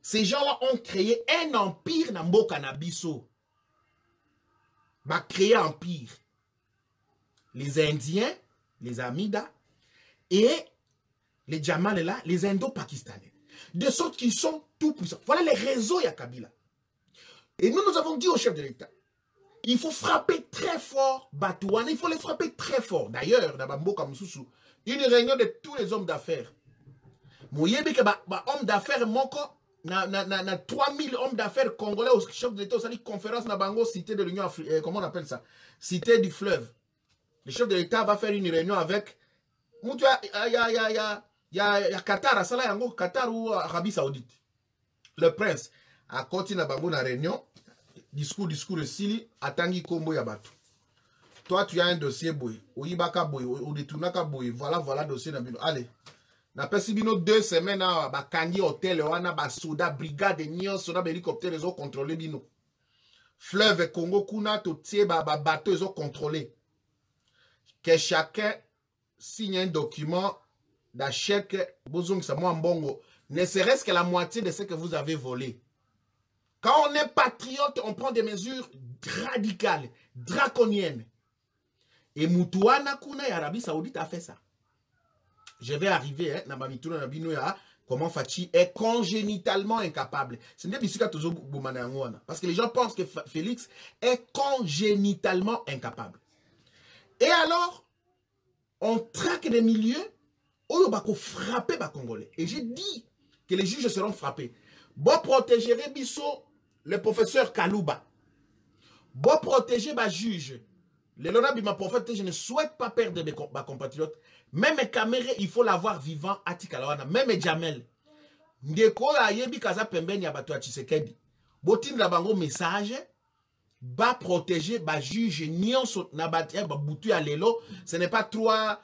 Ces gens-là ont créé un empire dans Mboka Nabiso. Bah, créé un empire. Les Indiens, les Amida, et les Jamal là, les Indo-Pakistanais. De sorte qu'ils sont tout puissants. Voilà les réseaux, il y a Kabila. Et nous avons dit au chef de l'État, il faut frapper très fort Batouane, il faut les frapper très fort. D'ailleurs, dans Mboka Moussoussou, une réunion de tous les hommes d'affaires. Mouyebe que homme d'affaires moko na 3000 hommes d'affaires congolais au chef de l'État, une conférence na Bango, cité de l'Union africaine, comment on appelle ça? Cité du fleuve. Le chef de l'État va faire une réunion avec il y a Qatar, ça là, yango Qatar ou Arabie Saoudite. Le prince a continué na Bango na réunion. Discours de Sili, Atangi Kombo Yabatou. Toi, tu as un dossier boy, Oyibaka boy, Odetunaka boy, voilà dossier Nabino. Allez, n'a pas si bino 2 semaines à Bakangi Hotel, Oana Basoda, brigade de Nyon, Soda, hélicoptère, ils ont contrôlé bino. Fleuve Congo, Kuna, Totie, bateau, ils ont contrôlé. Que chacun signe un document d'achèque, Bozong Samoa Mbongo, ne serait-ce que la moitié de ce que vous avez volé. Quand on est patriote, on prend des mesures radicales, draconiennes. Et Moutouana Kuna et Arabie Saoudite a fait ça. Je vais arriver, comment Fachi est congénitalement incapable. Ce n'est pas toujours parce que les gens pensent que Félix est congénitalement incapable. Et alors, on traque des milieux où on va frapper les Congolais. Et j'ai dit que les juges seront frappés. Bon protéger Bisso, le professeur Kalouba. Bon protéger ma juge. Le Lona Bima prophète, je ne souhaite pas perdre mes compatriotes. Même Kamere, il faut l'avoir vivant à Tikalawana. Même Jamel. Ndeko la yebi kaza pembeni ya bato ya Tshisekedi. Botin la bango message. Ba protéger ba juge nyonso na batia ba butu ya lelo. Ce n'est pas trois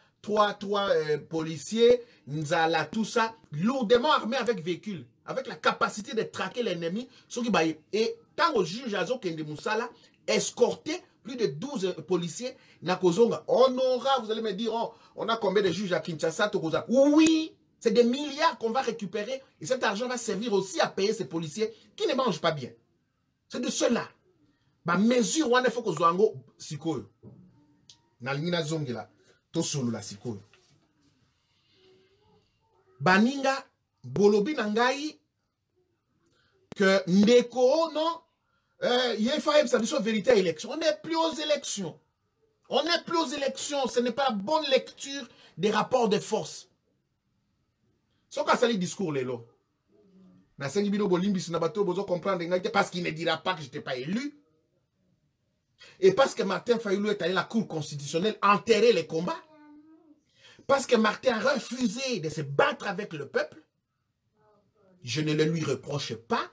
policiers, Nzala, tout ça, lourdement armés avec véhicules, avec la capacité de traquer l'ennemi. Et tant au juge Azo Kende Moussala, escorté plus de 12 policiers, Nakozonga. On aura, vous allez me dire, oh, on a combien de juges à Kinshasa, Tokoza? Oui, c'est des milliards qu'on va récupérer et cet argent va servir aussi à payer ces policiers qui ne mangent pas bien. C'est de cela. Ma mesure, on a fait que Zouango, Sikoyo. Nalina Zongela. Tosolo la sikoyo. Baninga bolobi nangai que ndeko non il faut une vérité à élection. On n'est plus aux élections. On n'est plus aux élections. Ce n'est pas la bonne lecture des rapports de force. Ce qu'on a discours lelo. Na sengi bino bolimbi sinabato bozo comprendre parce qu'il ne dira pas que je n'étais pas élu. Et parce que Martin Fayulu est allé à la Cour constitutionnelle enterrer les combats. Parce que Martin a refusé de se battre avec le peuple. Je ne le lui reproche pas.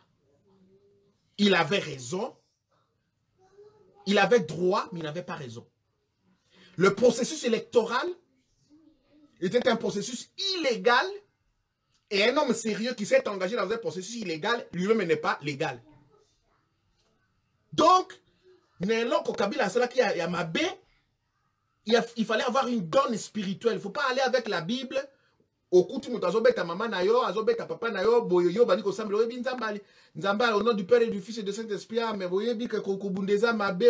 Il avait raison. Il avait droit, mais il n'avait pas raison. Le processus électoral était un processus illégal. Et un homme sérieux qui s'est engagé dans un processus illégal, lui-même n'est pas légal. Donc, il fallait avoir une donne spirituelle. Il ne faut pas aller avec la Bible. Au coup, tu ta maman nayo, azobeta papa nayo, boyoyo, baniko samble, oyebi nzambali. Nzambali, au nom du Père et du Fils et de Saint-Esprit, mais boyebi que kokubundeza mabe.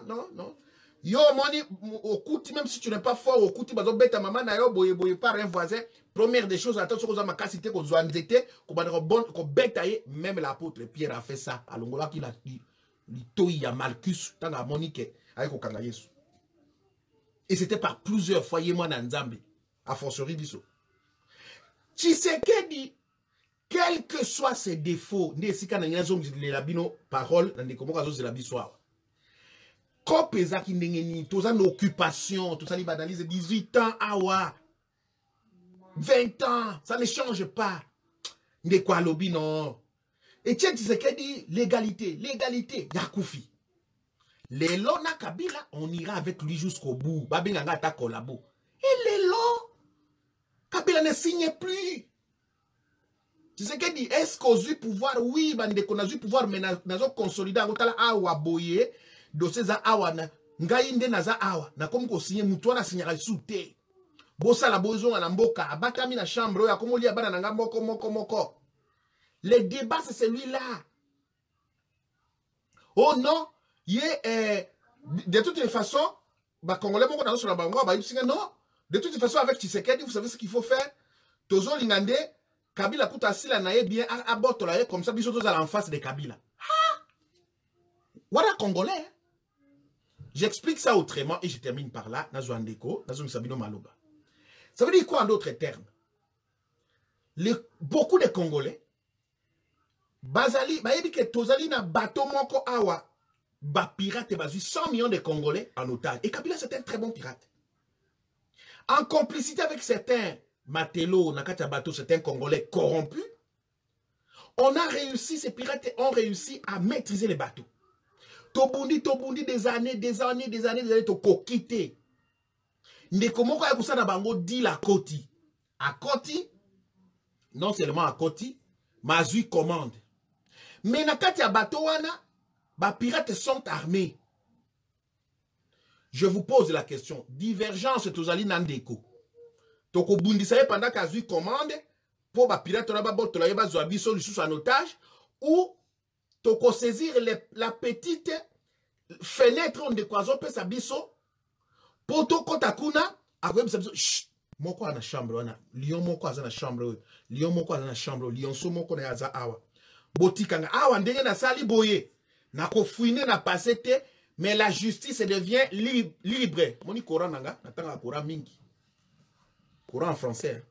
Non. Yo, moni, au coup, même si tu n'es pas fort, au coup, tu bazobeta maman nayo, boye par un voisin. Première des choses, attention, qu'on a ma cassité, qu'on a nzete, qu'on betaye, même l'apôtre Pierre a fait ça. À l'ongola qui l'a dit. Il y a Malchus, tant à Monique, avec Okanga Yesu. Et c'était par plusieurs fois, moi, dans Nzambi, à forcerie biso. Tshisekedi, quels que soient ses défauts, parole, occupation, tout ça, 18 ans, awa, 20 ans, ça ne change pas. Et tiens, Tshisekedi, l'égalité, Yakoufi. Lelo na Kabila, on ira avec lui jusqu'au bout. Babinganga ta collabo. Et Lelo, Kabila ne signe plus. Tu sais qu'elle dit, est-ce qu'on a eu pouvoir? Oui, qu'on a eu pouvoir, mais nous avons consolidé. Nous avons awa boye, dossier za awa na ngainde na za awa. Na comme qu'on signe, mutua na signera soute. Bossa la bozo na mboka, abatami na chambre, ya comme on lit abana na moko. Le débat c'est celui-là. Oh non, de toutes les façons, Congolais moko na sur la bango, non. De toutes les façons, avec Tshisekedi, vous savez ce qu'il faut faire? Tozo lingande. Kabila kuta sila na ye bien à botola comme ça biso tous à en face de Kabila. Ah! Voilà Congolais. J'explique ça autrement et je termine par là. Nazo Andeko, Nazo Sabino Maloba. Ça veut dire quoi en d'autres termes? Beaucoup de Congolais bazali bayebi ke tozali na bateau moko awa ba pirate bazu 100 millions de Congolais en otage et Kabila c'est un très bon pirate. En complicité avec certains Matelo, Nakata Bateau, c'est un Congolais corrompu. On a réussi, ces pirates ont réussi à maîtriser les bateaux. Tobundi, des années, toko quitté. Ndekomoko ya kusana bango dit la Koti. À Koti, non seulement à Koti, Mazui commande. Mais Nakata ya Bateau wana, ba pirates sont armés. Je vous pose la question, divergence tozali nandeko. Toko bundisaye pendant qu'Azui commande pour ba pirate na ba boto la yeba zoabiso lisusu en otage ou toko saisir la petite fenêtre on de kwazo pe sabiso pour toko takuna akwem sabiso chut moko ana chambre wana lion moko azana chambre lion so moko na yaza awa botikanga awa ndenge na sali boye na ko fouiner na passer mais la justice devient libre moni coran nanga natanga coran mingi courant en français.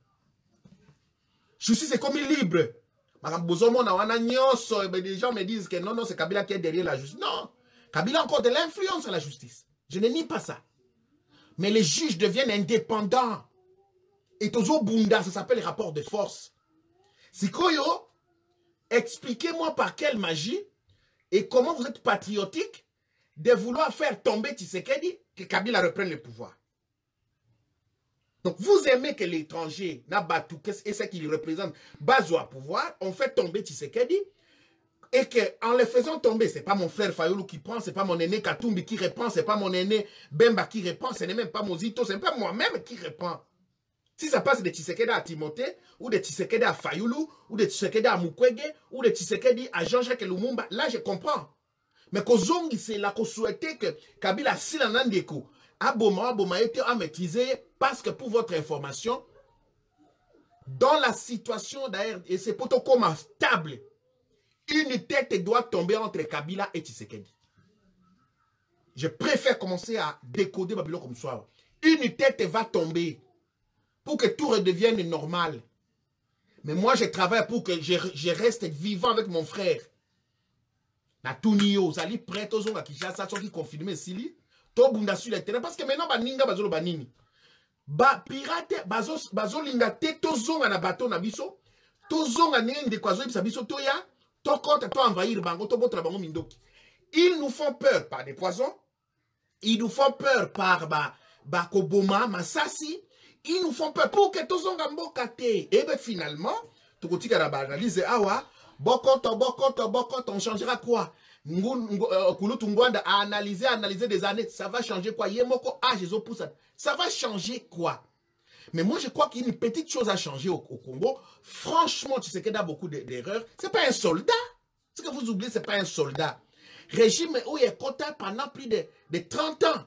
Justice c'est comme libre. Les gens me disent que non, c'est Kabila qui est derrière la justice. Non, Kabila a encore de l'influence à la justice. Je ne nie pas ça. Mais les juges deviennent indépendants. Et toujours Bunda, ça s'appelle rapport de force. Sikoyo, expliquez-moi par quelle magie et comment vous êtes patriotique de vouloir faire tomber Tshisekedi que Kabila reprenne le pouvoir. Donc, vous aimez que l'étranger, Nabatou, et ce qu'il représente, Bazo à pouvoir, on fait tomber Tshisekedi, et qu'en le faisant tomber, c'est pas mon frère Fayoulou qui prend, c'est pas mon aîné Katumbi qui répond, c'est pas mon aîné Bemba qui répond, ce n'est même pas Mozito, c'est pas moi-même qui répond. Si ça passe de Tshisekedi à Timothée, ou de Tshisekedi à Fayoulou, ou de Tshisekedi à Mukwege, ou de Tshisekedi à Jean-Jacques Lumumba, là je comprends. Mais Kozongi, c'est là qu'on souhaitait que Kabila Silanandeko, Aboma été à maîtriser parce que pour votre information, dans la situation d'ailleurs, et c'est pour comme stable, une tête doit tomber entre Kabila et Tshisekedi. Je préfère commencer à décoder Babylone comme ça. Une tête va tomber pour que tout redevienne normal. Mais moi, je travaille pour que je reste vivant avec mon frère. Na Tunio, Zali prêt aux gens qui sont confirmés ici. Parce que maintenant, baninga bazolo banini. Ba pirate bazo linga te tozonga na bateau na biso. Tozonga nende kwazo ibisa biso toya. To compte to envahir bango to botra bango mindoki. Ils nous font peur par des poisons. Ils nous font peur par ba koboma masasi. Ils nous font peur pour que tozonga mboka te. Et bien finalement, tokotika na ba analyse awa, bokoto on changera quoi? Kouloutou Ngwanda a analysé des années, ça va changer quoi? Yemoko a Jésus pour ça. Ça va changer quoi? Mais moi je crois qu'il y a une petite chose à changer au Congo. Franchement, tu sais qu'il y a beaucoup d'erreurs. C'est pas un soldat. Ce que vous oubliez, c'est pas un soldat. Régime où il est quota pendant plus de 30 ans.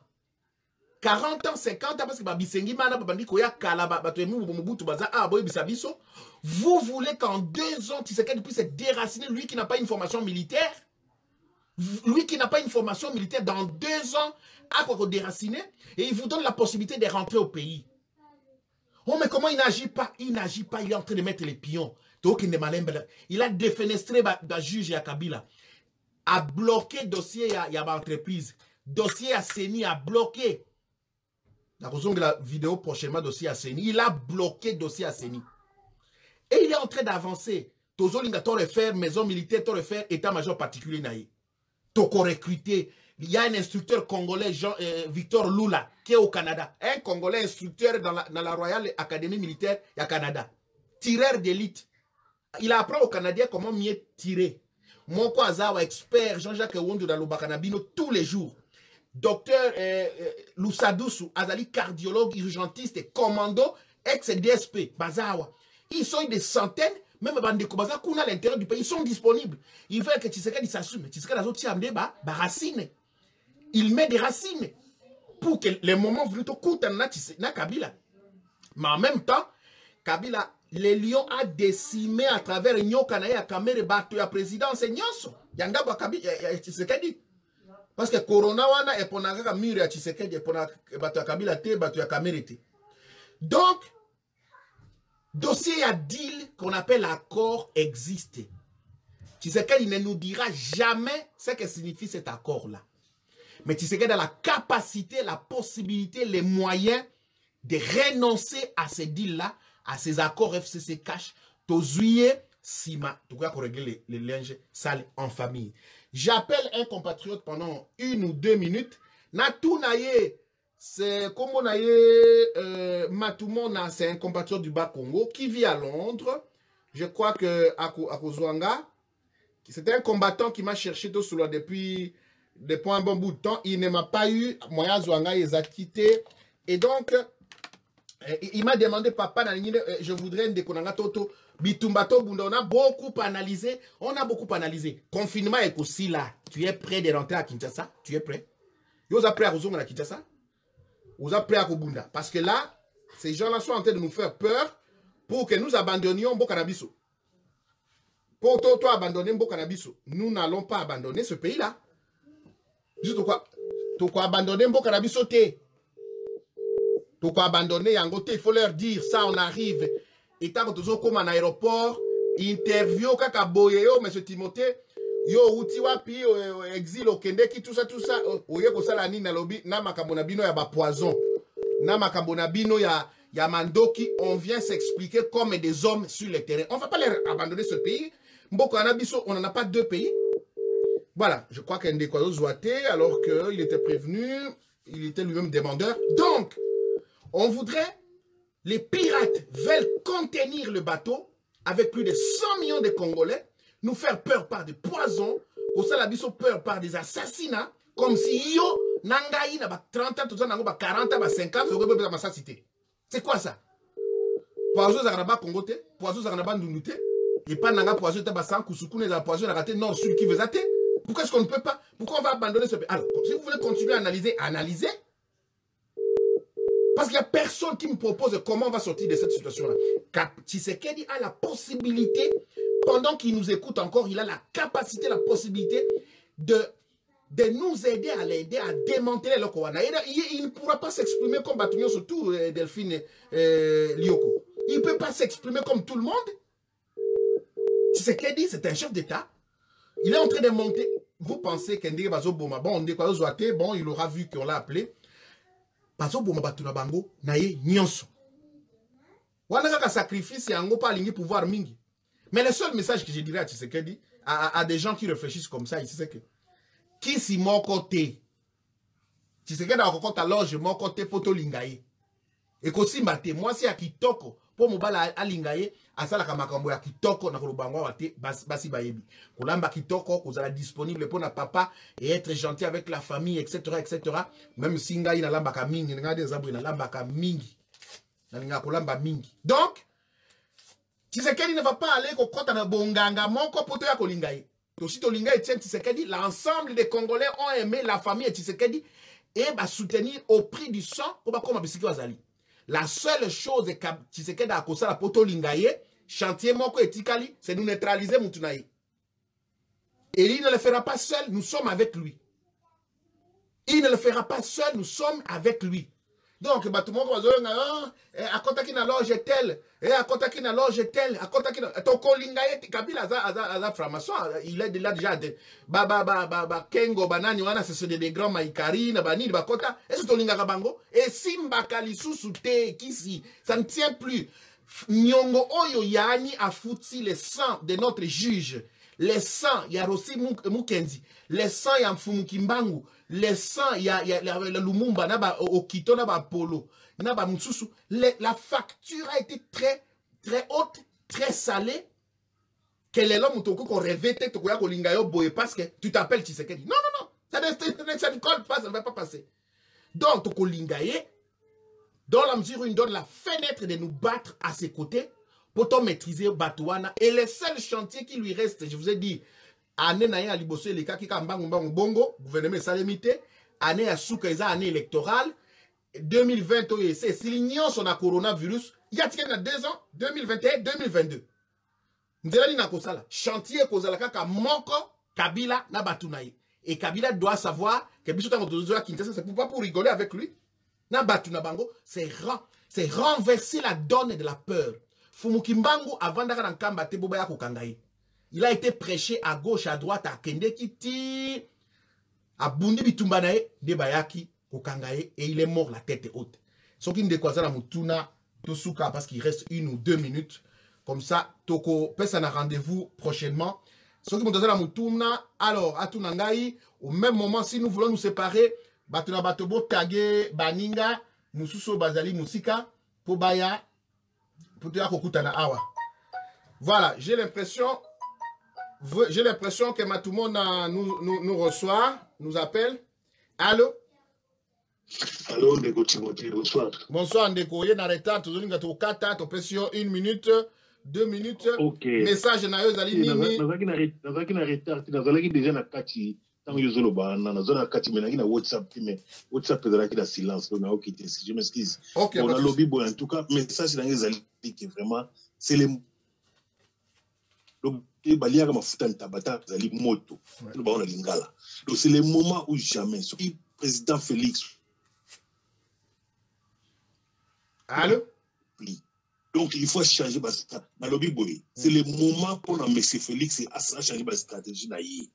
40 ans, 50 ans, parce que Babisengi Mana, Babandikoya, Kalaba, Batoemu, Mobutu, Baza, Aboy, Bisabiso. Vous voulez qu'en 2 ans, Tshisekedi puisse se déraciner, lui qui n'a pas une formation militaire? Lui qui n'a pas une formation militaire, dans 2 ans, a quoi déraciner, et il vous donne la possibilité de rentrer au pays. Oh, mais comment il n'agit pas? Il n'agit pas, il est en train de mettre les pions. Il a défenestré le juge à Kabila. A bloqué le dossier à l'entreprise. Dossier à Seni a bloqué. La vidéo prochainement, dossier à Seni. Il a bloqué le dossier à Seni. Et il est en train d'avancer. Tozo Linga, tu faire maison militaire, tu faire état-major particulier. Toko recruter Il y a un instructeur congolais, Victor Lula, qui est au Canada. Un Congolais instructeur dans la Royal Academy militaire au Canada. Tireur d'élite. Il apprend aux Canadiens comment mieux tirer. Moko Azawa, expert, Jean-Jacques Wondo dans le Bakanabino, tous les jours. Docteur Lusadoussou, Azali, cardiologue, urgentiste, et commando, ex-DSP, Bazawa. Ils sont des centaines, même à l'intérieur du pays, ils sont disponibles. Ils veulent que Tshisekedi s'assume. Tshisekedi a racines. Il met des racines pour que les moments venus au coup de Kabila. Mais en même temps, Kabila, les lions a décimé à travers Nyokana et Kamere Bato ya présidence Nyonso. Yanga Kabila Tshisekedi. Parce que Corona wana est pour naga mur ya Tshisekedi et pour Bato ya Kabila te Bato ya Kamere te. Donc dossier à deal qu'on appelle accord existe. Tshisekedi ne nous dira jamais ce que signifie cet accord-là. Mais Tshisekedi a la capacité, la possibilité, les moyens de renoncer à ces deals-là, à ces accords FCC cash, tozuye, sima, tout cas pour régler les linges sales en famille. J'appelle un compatriote pendant 1 ou 2 minutes. Natunaye, c'est comme on a Matoumona, c'est un compatriote du Bas-Congo qui vit à Londres. Je crois que Akozwanga, c'était un combattant qui m'a cherché tout cela depuis un bon bout de temps. Il ne m'a pas eu, moyen Zwanga, il a quitté. Et donc, il m'a demandé, papa, je voudrais un déconanga toto. Bitumbato Bunda, on a beaucoup analysé. Confinement est aussi là. Tu es prêt de rentrer à Kinshasa? Tu es prêt? Vous êtes prêt à rejoindre à Kinshasa? Vous êtes prêt à Kobunda? Parce que là, ces gens-là sont en train de nous faire peur pour que nous abandonnions Mbokanabiso. Pour toi abandonner Mbokanabiso, nous n'allons pas abandonner ce pays-là. Juste quoi? Tu quoi abandonner Mbokanabiso te? Tu quoi abandonner Yangote? Il faut leur dire ça, on arrive. Et tant que tu es comme en aéroport, interview kaka boyeo, monsieur Timothée, yo utiwa pi exil au Kendeki, tout ça, oye ko sala ni na lobby, na makambo bino ya ba poison, na makambo bino ya mandoki, on vient s'expliquer comme des hommes sur le terrain. On ne va pas leur abandonner ce pays. Mboko Anabiso, on n'en a pas 2 pays. Voilà, je crois qu'Ndekwazo Zouate, alors qu'il était prévenu, il était lui-même demandeur. Donc, on voudrait, les pirates veulent contenir le bateau avec plus de 100 millions de Congolais, nous faire peur par des poisons, au Salabiso peur par des assassinats, comme si yo, Nangaï, n'a 30 ans, tout ça, n'a 40 ans, 50 ans, c'est quoi ça? Poisson Zaraba Congote, poisson Zaraba Ndunute, et pas Nanga poisson Tabasan, Kousoukoune, la poisson raté nord, sud qui veut zater. Pourquoi est-ce qu'on ne peut pas? Pourquoi on va abandonner ce pays? Alors, si vous voulez continuer à analyser, analysez. Parce qu'il n'y a personne qui me propose comment on va sortir de cette situation-là. Tshisekedi a la possibilité, pendant qu'il nous écoute encore, il a la capacité, la possibilité de nous aider à l'aider à démanteler le Kowana. Il ne pourra pas s'exprimer comme Batouillon, surtout Delphine Lioko. Il ne peut pas s'exprimer comme tout le monde. Tshisekedi, c'est un chef d'État. Il est en train de monter. Vous pensez qu'Ndé Bazo Boma, bon, il aura vu qu'on l'a appelé. Bazo Boma Batuna Bango, Naye Nyonso. Wanaka sacrifice et Ango pas aligné pouvoir mingi. Mais le seul message que je dirais à Tshisekedi, à des gens qui réfléchissent comme ça ici, c'est que qui si mon côté, Tshisekedi a encore ta loge, mon côté poto lingaye. Et qu'aussi maté, moi si à Kitoko, pour mobala à lingaye, à ça la kamakambo ya Kitoko, na kolobango wate, basi bayebi. Kolamba Kitoko, kozala disponible pour na papa, et être gentil avec la famille, etc., etc. Même si ngayi na lamba ka mingi, nga des abri na lamba ka mingi. Na linga kolamba mingi. Donc, Tshisekedi ne va pas aller kokota na bonganga, mon kopoto ya kolingaye. Aussi Tolinga et Tshisekedi, l'ensemble des Congolais ont aimé la famille de Tshisekedi et va soutenir au prix du sang pour pas comme Abisiki Wazali. La seule chose que Tshisekedi a causé la poto lingaye, chantier moko etikali, c'est nous neutraliser Moutunaï. Et il ne le fera pas seul, nous sommes avec lui. Il ne le fera pas seul, nous sommes avec lui. Donc, tout le monde va dire, à côté qui n'a loge tel, à côté qui n'a loge tel, à côté qui n'a. Ton colingaye, Kabila a franc-maçon, il est déjà de. Kengo, banani, wana, c'est des grands maïkari, bani, bakota, et c'est ton linga bango. Et Simba Kalisu Soute, Kisi, ça ne tient plus. Nyongo Oyo Yani a foutu le sang de notre juge. Les sangs, il y a aussi Mukendi. Les sangs, il y a Mfumu Kimbangu. les sangs, il y a le Lumumba, au Kito, Polo, la facture a été très, très haute, très salée. Quel est l'homme qu'on rêvait, parce que tu t'appelles Tshisekedi. Non, non, non, ça ne colle pas, ça ne va pas passer. Donc, Tokolingaye, dans la mesure où il donne la fenêtre de nous battre à ses côtés, pour maîtriser Batouana. Et le seul chantier qui lui reste, je vous ai dit, année Naya Liboso, les cas qui Kambang Bongo, gouvernement Salemité, année à Soukeza, année électorale, 2020, c'est l'ignorance sur le coronavirus, il y a 2 ans, 2021, 2022. Nous avons dit chantier Kozala Kaka Moko, Kabila, Nabatunaye. Et Kabila doit savoir que Bissota Motozola Kinshasa, c'est pas pour rigoler avec lui. Nabatuna Bango, c'est renverser la donne de la peur. Fumukimbangu, avant d'aller dans Kambate Bobaya Kokangaye. Il a été prêché à gauche, à droite, à Kende Kiti, à Bundi Bitumbanae, de Bayaki, Kokangaye, et il est mort la tête haute. Ce qui ne décoise la Mutuna, Tosuka, parce qu'il reste 1 ou 2 minutes. Comme ça, Toko, personne a rendez-vous prochainement. Ce qui me donne la Mutuna, alors, à Tunangaï, au même moment, si nous voulons nous séparer, Batuna Batobo, Tage, Baninga, Mususo, Bazali, Musika, Pobaya, Putea Kokutana Awa. Voilà, j'ai l'impression que Matumona nous reçoit, nous appelle. Allô? Allô, Ndeko Timothée, bonsoir. Bonsoir, Ndeko. Il y a un retard, tu as 4 pression, 1 minute, 2 minutes. Ok. Message na yo zali nini? Nazaki na retard, nazalaki déjà na kati. Tant que je na kati, mais na WhatsApp, mais WhatsApp ezalaki na silence, donc na okité. Je m'excuse. Ok. On a lobby, bon, en tout cas, message na ezali que vraiment, c'est les donc baliaka mafuta ntabata zali moto. Le ba on a lingala. Donc c'est le moment où jamais, ce président Félix. Allô? Oui. Donc il faut changer basta na lobby boy. C'est le moment pour M. Félix à changer ba stratégie na yi.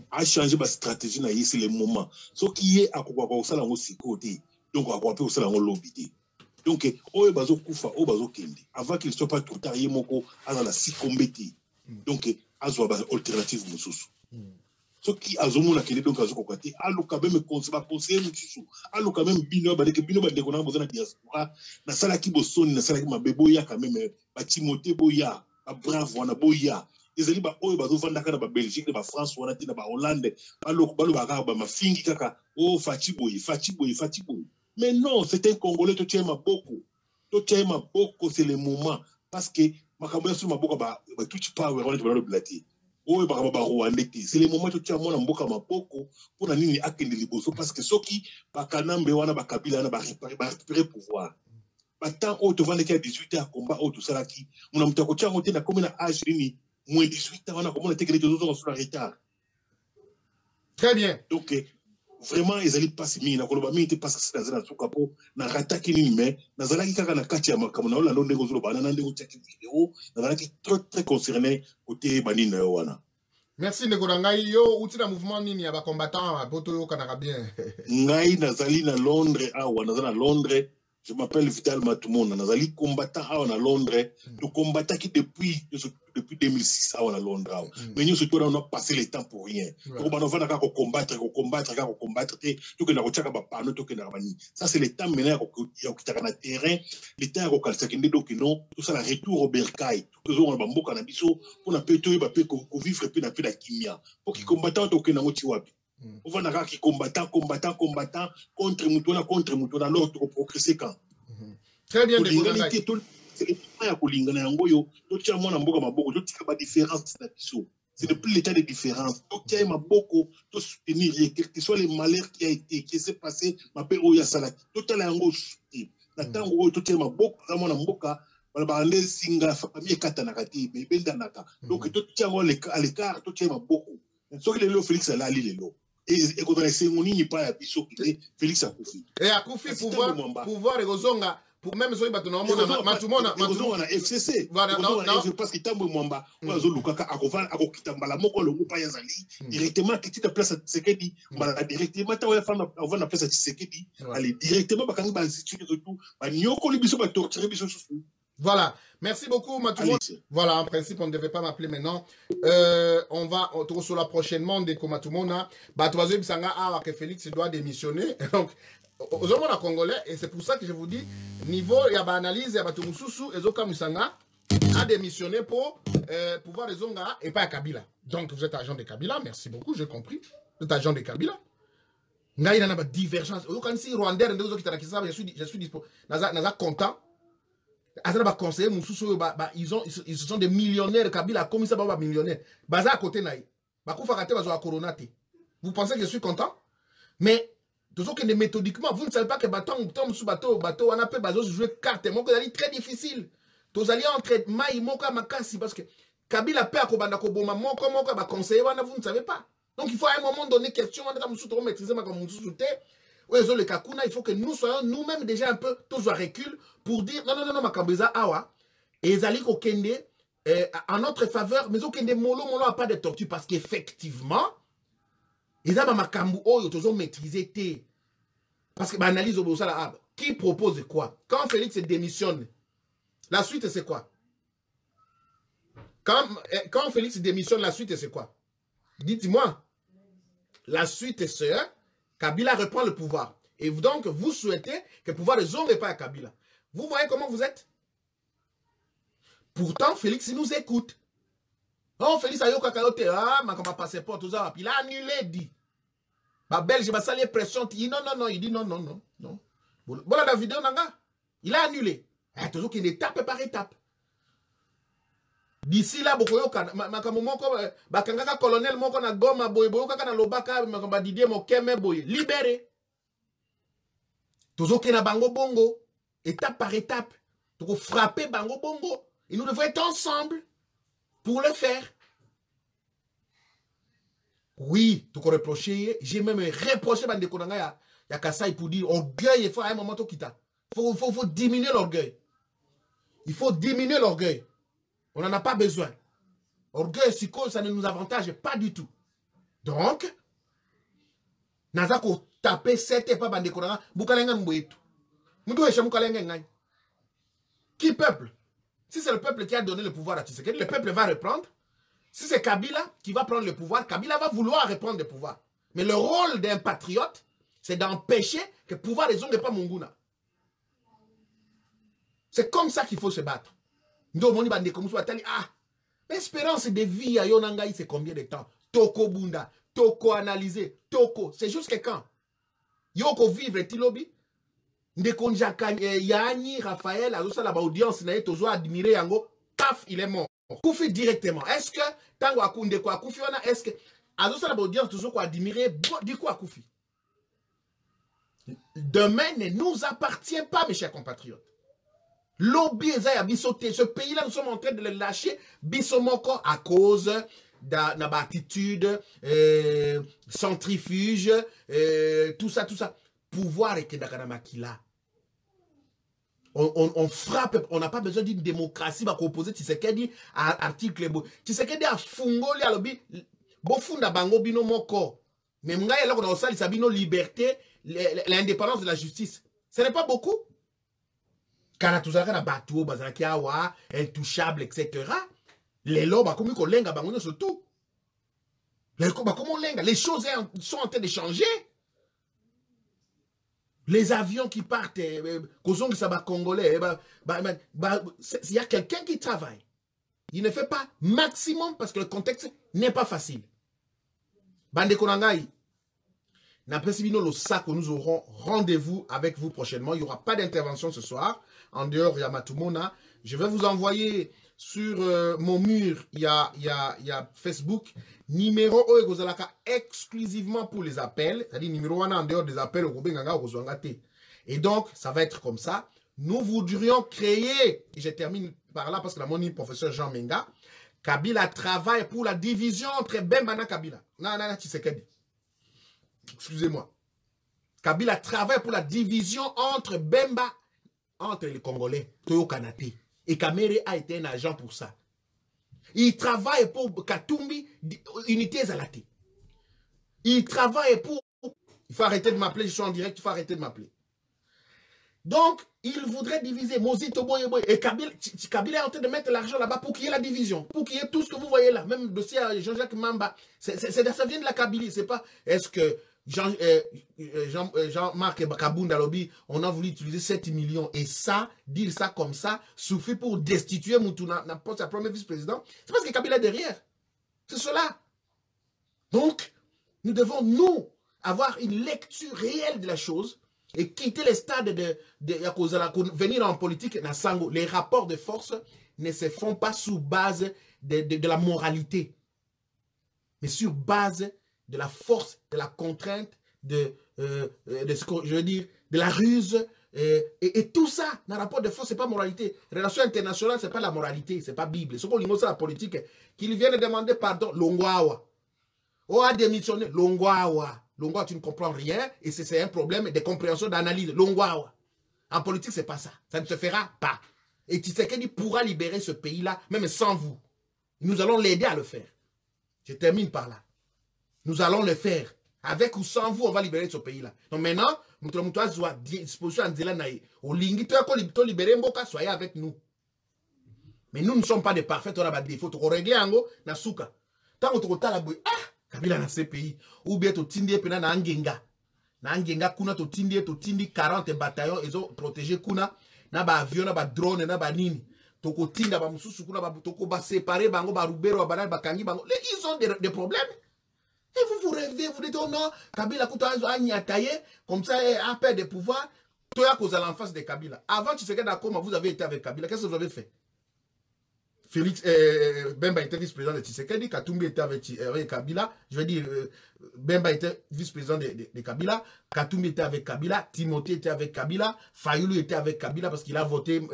À changer ba stratégie na yi, c'est le moment. Ce qui est à quoi ça la côté. Donc à quoi peut ça la lobby. Donc o bazo kufa o bazo kende. Avant qu'il soit pas tout tard moko à la sikombeti. Donc azo ba alternative mususu. Ce qui a zomuna kende donc azo kokati alu quand même conseiller mususu alu quand même bino ba de kona bozana diaspora na sala ki bosoni na sala ki mabeboya quand même ba Timothée boya ba bravo na boya ezali ba oyo bazo vanda kana ba Belgique ba France wana tina ba Hollande balo ba ba mafingi kaka oh fachi boy mais non c'est un Congolais to tiema beaucoup c'est le moment parce que makambo ya sur maboko ba tout power on est dans le blati. C'est le moment où tu as mon amboka mapoko pour na nini akende liboso parce que soki bakanambe wana bakabila na ba récupérer pouvoir. Batant au te vendre qui a 18 ans combat au tout ça qui mon amta ko tia ngote na comme na âge ni moins 18 ans wana comment na tekele deux ans sur le retard. Très bien. Donc vraiment ils allaient passer mi na koloba mi te parce que c'est dans un sukapo na rataki ni mais na zalaki kaka na kati ya makamona ola ndo ndeko zolo bana na ndeko tia vidéo na zalaki très concerné côté banine wana. Merci Ndeko Ngai yo uti na mouvement nini ya ba combattant poto yo kanaka bien. Ngai nazali na Londres awa nazali na Londres. Je m'appelle Vital Matumona. Nazali combattant à Londres. Nous combattons depuis 2006 à Londres. Mais nous surtout on a passé le temps pour rien. Donc on va combattre. Ça c'est le temps maintenant qu'on a terrain. Le temps qu'on a donc non tout ça la retour au bercail. Tout on a bambo canabiso pour na peto ba pe ko vivre pe na pe la kimia. Pour qui combattant donc na ngoti wapi. On va n'a qui combattant contre Moutouna l'autre pour progresser quand. Très bien, c'est le point à Kolingana Yangoyo, tout tient mon amboka maboko, tout tient ma différence c'est depuis l'état de différence. Tout tient ma boko, tout soutenir, quel que soit les malheurs qui s'est passé, ma paix Oya Salaki, tout tient l'ango soutenir. Natango, tout tient ma boko, mon amboka, balabande singa, famille katanakati, bébé danaka. Donc tout tient à l'écart, tout tient ma boko. Ce que le Félix a là, l'île. Et quand on a essayé, on n'y pas à Bissot, Félix a Koufi. Et à Koufi, pouvoir et Gozonga, pour même si on a FCC. Parce que Tambo Mwamba, on a Zolukaka, à Kitambala, Moko, le groupe Ayazali, directement, qui t'a place à Tshisekedi, directement, on va la place à Tshisekedi, aller directement, Bakanga, tout, Nyoko, le Bissot, va torturer Bissot. Voilà. Merci beaucoup, Matoumo. Allez. Voilà, en principe, on ne devait pas m'appeler maintenant. On va sur la prochainement de Komatumona. Batoazo Bisanga a que Félix doit démissionner. Donc, aux hommes congolais, et c'est pour ça que je vous dis, niveau, il y a analyse, il y a Batumususu, et Zoka Musanga a démissionné pour pouvoir les Zonga et pas à Kabila. Donc, vous êtes agent de Kabila. Merci beaucoup, j'ai compris. Vous êtes agent de Kabila. Il y a une divergence. Si Rwandais, je suis dispo. Naza content. Ils sont des millionnaires. Kabila a commis ça, millionnaire. Baza à côté naï. Vous pensez que je suis content? Mais toujours que méthodiquement, vous ne savez pas que bateau sous bateau, on a pu jouer carte. C'est très difficile. Tous allez entre maï moka makasi parce que Kabila peut akobanda koboma moko moko ba conseiller vous ne savez pas. Donc il faut à un moment donné question on a musuto maîtriser ma comme musuto le kakuna, il faut que nous soyons nous-mêmes déjà un peu tous à recul pour dire non makambeza awa et zali ko kende en notre faveur mais au kende molo a pas de tortue parce qu'effectivement ils ont makambu oyo toujours maîtriser té parce que bah analyse au bosala qui propose quoi quand Félix démissionne la suite c'est quoi quand Félix démissionne la suite c'est quoi dites-moi la suite c'est Kabila reprend le pouvoir. Et donc, vous souhaitez que le pouvoir ne zonge pas à Kabila. Vous voyez comment vous êtes? Pourtant, Félix il nous écoute. Oh, Félix a eu ma passeport, tout ça. Il a annulé, dit. Ma Belge va salir pression. Il dit non. Il dit non. Voilà la vidéo, nanga. Il a annulé. Toujours qu'il est étape par étape. D'ici là, bakangaka colonel moko na Goma boy kaka na lobaka makamba Didier Mokeme boy libéré. Toujours que na bango bongo étape par étape. Pour frapper bango bongo. Et nous devons être ensemble pour le faire. Oui, tout qu'on reprocher, j'ai même reproché bande konanga ya Kasai pour dire orgueil, il faut à un moment tout quitter. Faut diminuer l'orgueil. Il faut diminuer l'orgueil. On n'en a pas besoin. Orgueil, psycho, ça ne nous avantage pas du tout. Donc, Nazako taper 7 et pas bande konanga, bukalenga mbwetu. Moutou esha mukalenga ngai. Qui peuple? Si c'est le peuple qui a donné le pouvoir à Tshisekedi, le peuple va reprendre. Si c'est Kabila qui va prendre le pouvoir, Kabila va vouloir reprendre le pouvoir. Mais le rôle d'un patriote, c'est d'empêcher que le pouvoir des hommes n'est pas Munguna. C'est comme ça qu'il faut se battre. L'espérance de vie à Yonangaï, c'est combien de temps? Toko Bunda, Toko analyser, Toko. C'est jusqu'à quand? Yoko vivre Tilobi? Ndekonjaka Yani, Raphaël, Azosa la audience, n'a toujours admiré Yango, paf, il est mort. Koufi directement. Est-ce que Tango Akunde quoi Koufi on a est-ce que Azosa la audience toujours quoi admirer du quoi Koufi? Demain ne nous appartient pas, mes chers compatriotes. Lobby Bisoté, ce pays-là, nous sommes en train de le lâcher Bisomoko à cause de notre attitude, centrifuge, tout ça. Pouvoir et Kedakanamakila. On frappe, on n'a pas besoin d'une démocratie pour opposer Tshisekedi à article. Tshisekedi a fungoli à l'obi, bofunda bango bino moko. Mais m'ngaye là qu'on a aussi sabino liberté, l'indépendance de la justice. Ce n'est pas beaucoup. Car tout ça, on a battu, bazakiawa, intouchable, etc. Les lobes, comme qu'on lenga bango surtout. Les choses sont en train de changer. Les avions qui partent, il y a quelqu'un qui travaille. Il ne fait pas maximum parce que le contexte n'est pas facile. Bande Konangai, le sac où nous aurons rendez-vous avec vous prochainement. Il n'y aura pas d'intervention ce soir. En dehors, il y a Matumona. Je vais vous envoyer sur mon mur, il y a Facebook, numéro exclusivement pour les appels. C'est-à-dire numéro 1 en dehors des appels au et donc, ça va être comme ça. Nous voudrions créer, et je termine par là parce que mon professeur Jean Menga, Kabila travaille pour la division entre Bemba et Kabila. Non, Tshisekedi. Excusez-moi. Kabila travaille pour la division entre Bemba, entre les Congolais, Toyo Kanate. Et Kamere a été un agent pour ça. Il travaille pour Katumbi, unité Zalate. Il travaille pour... Il faut arrêter de m'appeler, je suis en direct, il faut arrêter de m'appeler. Donc, il voudrait diviser Mozito Boyeboy. Et Kabila est en train de mettre l'argent là-bas pour qu'il y ait la division, pour qu'il y ait tout ce que vous voyez là, même le dossier à Jean-Jacques Mamba. Ça vient de la Kabylie, c'est pas... Est-ce que Jean-Marc Kabounda Lobby, on a voulu utiliser 7 millions et ça, dire ça comme ça, suffit pour destituer Moutouna, n'importe sa premier vice-président. C'est parce que Kabila est derrière. C'est cela. Donc, nous devons, nous, avoir une lecture réelle de la chose et quitter les stades venir en politique. Les rapports de force ne se font pas sous base de la moralité, mais sur base de la force, de la contrainte, de ce que je veux dire, de la ruse. Et tout ça, dans le rapport de force, ce n'est pas moralité. Relation internationale, ce n'est pas la moralité, ce n'est pas Bible. Ce qu'on dit, c'est la politique. Qu'ils viennent demander pardon, Longwawa. Oh, a démissionné, Longwawa. Longwawa, tu ne comprends rien et c'est un problème de compréhension, d'analyse. Longwawa. En politique, ce n'est pas ça. Ça ne se fera pas. Et Tshisekedi pourra libérer ce pays-là, même sans vous. Nous allons l'aider à le faire. Je termine par là. Nous allons le faire. Avec ou sans vous, on va libérer ce pays-là. Donc maintenant, nous devons disposition en disant au lingi, tu libérer Mboka, soyez avec nous. Mais nous ne sommes pas des parfaits, on a des défauts. On régler en na souka. Tant que tu as la bouille, Kabila na ce pays. Ou bien tu tindi pena na Angenga. Na Angenga kuna tu tindi 40 bataillons, ils ont protégé kuna. Na ba avion, na ba drone, na ba nini. Toko tinda ba mususu kuna ba toko ba séparer bango ba rubero ba ba kangi bango. Ils ont des problèmes. Et vous rêvez, vous dites, oh non, Kabila a taillé, comme ça, a peur de pouvoir. Toi, vous allez en face de Kabila. Avant, tu sais que d'accord, vous avez été avec Kabila. Qu'est-ce que vous avez fait? Félix Bemba était vice-président de Tshisekedi, Katumbi était avec Kabila. Je veux dire, Bemba était vice-président de Kabila, Katumbi était avec Kabila, Timothée était avec Kabila, Fayoulou était avec Kabila parce qu'il a voté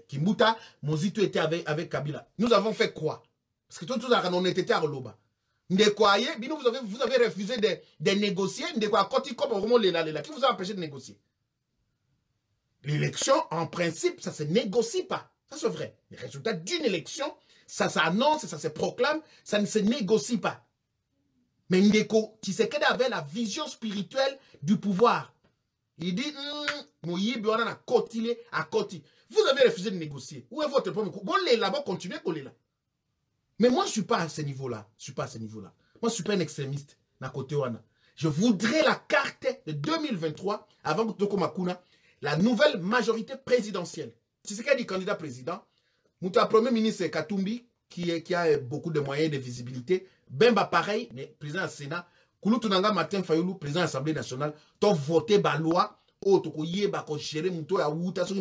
Kimbuta, Mozito était avec Kabila. Nous avons fait quoi? Parce que tout on était à Roloba. Vous avez refusé de négocier. Qui vous a empêché de négocier? L'élection, en principe, ça ne se négocie pas. Ça, c'est vrai. Les résultats d'une élection, ça s'annonce, ça se proclame, ça ne se négocie pas. Mais Ndeko Tshisekedi avait la vision spirituelle du pouvoir. Il dit, vous avez refusé de négocier. Où est votre problème? Bon, là-bas, continuez, là. Mais moi, je ne suis pas à ce niveau-là. Moi, je ne suis pas un extrémiste. Je voudrais la carte de 2023, avant que Toko Makuna, la nouvelle majorité présidentielle. Si c'est dit candidat président, notre premier ministre Katumbi, qui a beaucoup de moyens de visibilité, Bemba pareil, mais président du Sénat, Kouloutounanga Martin Fayoulou, président de l'Assemblée nationale, tu as voté la loi, tu as géré Mouto ya Wouta, tu as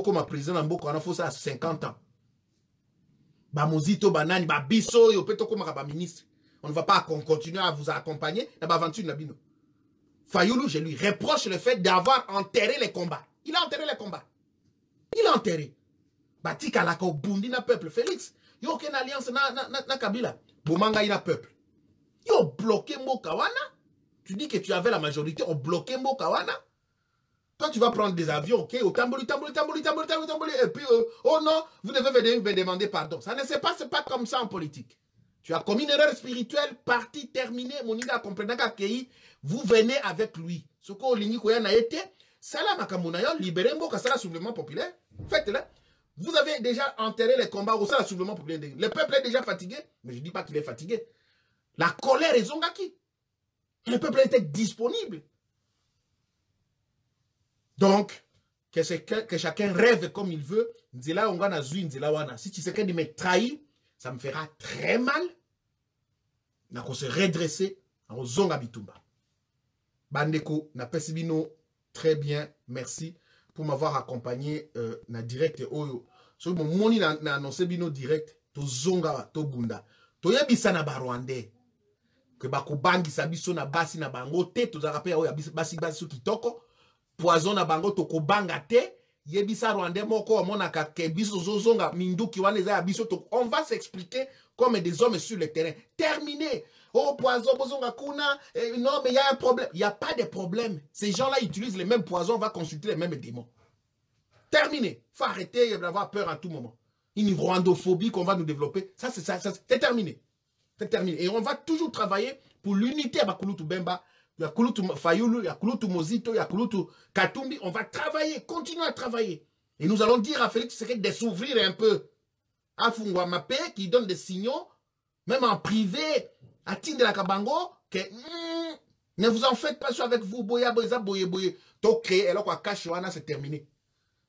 comme président de on a fait ça à 50 ans. Mozito, Banani, Bisso, yo peto comme ministre. On ne va pas continuer à vous accompagner dans l'aventure Nabino. Fayoulou, je lui reproche le fait d'avoir enterré les combats. Il a enterré les combats. Il a enterré. Batika la Bundi na peuple. Félix, il n'y a aucune alliance na Kabila. Boumanga il a peuple. Ils ont bloqué Mokawana. Tu dis que tu avais la majorité, on bloqué Mokawana. Toi, tu vas prendre des avions, ok, au Tamboli, et puis, oh non, vous devez venir me demander pardon. Ça ne se passe pas comme ça en politique. Tu as commis une erreur spirituelle, partie terminée, Moninga comprenaka kei, vous venez avec lui. Ce qu'on lingi koya na été, ça là, makamunayon, libérez Mboka, ça là, soulèvement populaire. Faites-le. Vous avez déjà enterré les combats au sein de soulèvement populaire. Le peuple est déjà fatigué, mais je ne dis pas qu'il est fatigué. La colère est zongaki. Le peuple était disponible. Donc, que chacun rêve comme il veut. Si tu sais qu'il me trahit, ça me fera très mal. On va se redresser en zonga bitumba. Bandeko, na pesibino, très bien, merci pour m'avoir accompagné na direct oyo. So mon moni na annoncé bino direct, to zonga to bunda. To yebisa na barwande. Que bako bangi sabiso na basi na bango te, to zarape oya basi so kitoko. Poison na bango to kobanga te. Yebisa Rwandais moko omonaka ke biso zozonga minduki wana eza biso to. On va s'expliquer comme des hommes sur le terrain. Terminé. Oh poison bozonga kuna non mais il y a un problème. Il n'y a pas de problème. Ces gens-là utilisent les mêmes poisons, on va consulter les mêmes démons. Terminé. Faut arrêter d'avoir peur à tout moment. Une rwandophobie qu'on va nous développer, ça c'est terminé. C'est terminé. Et on va toujours travailler pour l'unité à Bakulutu Bemba. il y a Kouloutou Fayoulou, il y a Kouloutou Mozito, il y a Kouloutou Katumbi. On va travailler, continuer à travailler. Et nous allons dire à Félix Tshisekedi de s'ouvrir un peu. À Fungwa Mapé, qui donne des signaux, même en privé, à Tinde la Kabango, que ne vous en faites pas, je suis avec vous, boya, boya, boya, boya. Donc, créer, alors qu'on cache Wana, c'est terminé.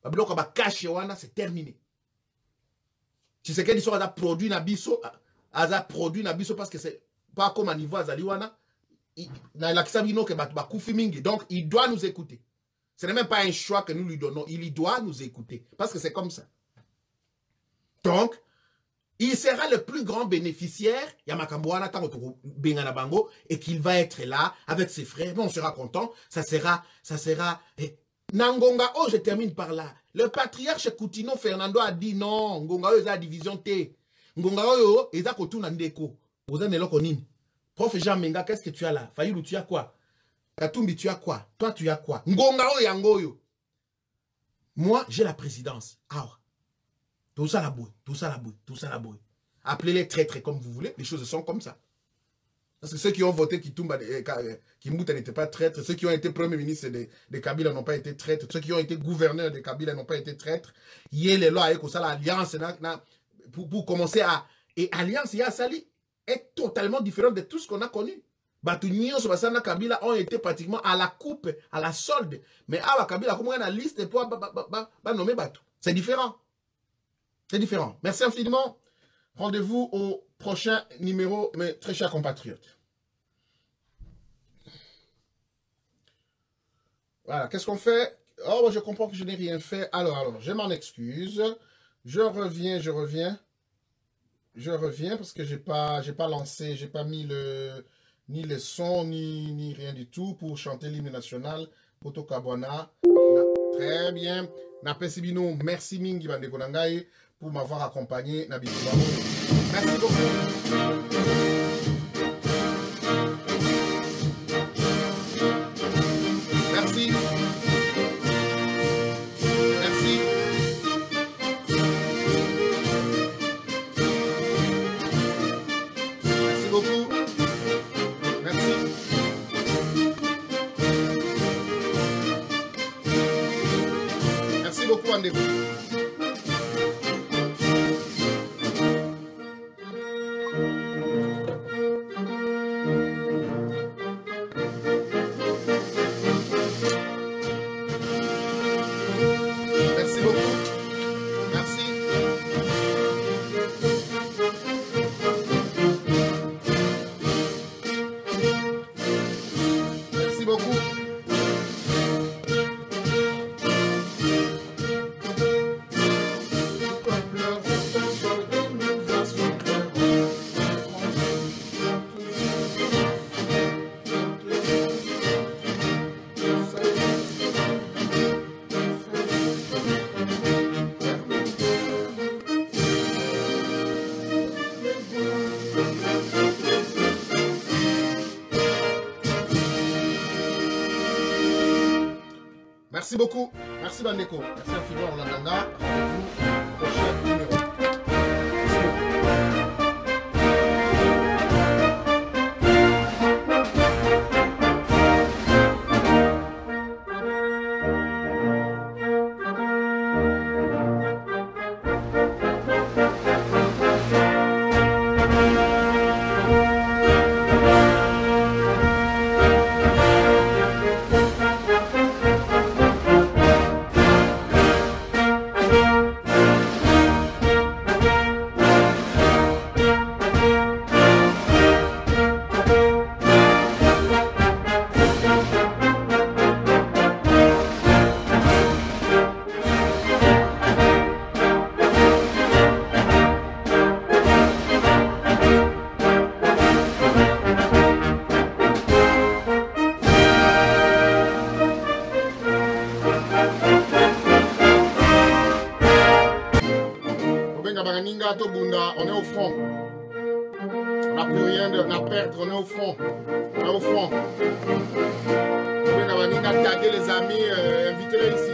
Alors qu'on cache Wana, c'est terminé. Tshisekedi soit à produit Nabiso, à produit Nabiso parce que c'est pas comme à niveau Azaliwana. Donc, il doit nous écouter. Ce n'est même pas un choix que nous lui donnons. Il doit nous écouter. Parce que c'est comme ça. Donc, il sera le plus grand bénéficiaire, et qu'il va être là avec ses frères. On sera content. Ça sera. Nangonga, oh, je termine par là. Le patriarche Koutino Fernando a dit non. Ngonga, il a division T. Ngonga, il a Koutuna Ndeko. Vous avez l'okonine. Prof Jean Menga, qu'est-ce que tu as là? Fayoulou, tu as quoi? Katumbi, tu as quoi? Toi, tu as quoi? Ngongao Yangoyo. Moi, j'ai la présidence. Ah, tout ça la bouille, tout ça la bouille, tout ça la bouille. Appelez-les traîtres comme vous voulez, les choses sont comme ça. Parce que ceux qui ont voté Kimbuta n'étaient pas traîtres, ceux qui ont été premiers ministres de Kabila n'ont pas été traîtres, ceux qui ont été gouverneurs de Kabila n'ont pas été traîtres. Il y a les lois avec ça, l'alliance pour commencer à... Et alliance, il y a Sali est totalement différente de tout ce qu'on a connu. Batunion, Sobasana, Kabila ont été pratiquement à la coupe, à la solde. Mais à Kabila, comment on a la liste pour nommer Batou? C'est différent. C'est différent. Merci infiniment. Rendez-vous au prochain numéro, mes très chers compatriotes. Voilà, qu'est-ce qu'on fait? Oh, je comprends que je n'ai rien fait. Alors, je m'en excuse. Je reviens parce que j'ai pas lancé, j'ai pas mis ni le son, ni rien du tout pour chanter l'hymne national. Poto Kabwana. Très bien. Napesibino, merci Mingi Bandekonangaye pour m'avoir accompagné. Merci beaucoup. Merci. Merci. Merci beaucoup. Merci. Merci beaucoup, Andeko. Merci beaucoup. Merci. Merci beaucoup. Merci beaucoup. Merci Bandeko. Merci infiniment Olandanga. Rendez-vous au prochain numéro. On est au front. On n'a plus rien à perdre, on est au front. On est au front. On va taguer les amis, invitez-les ici.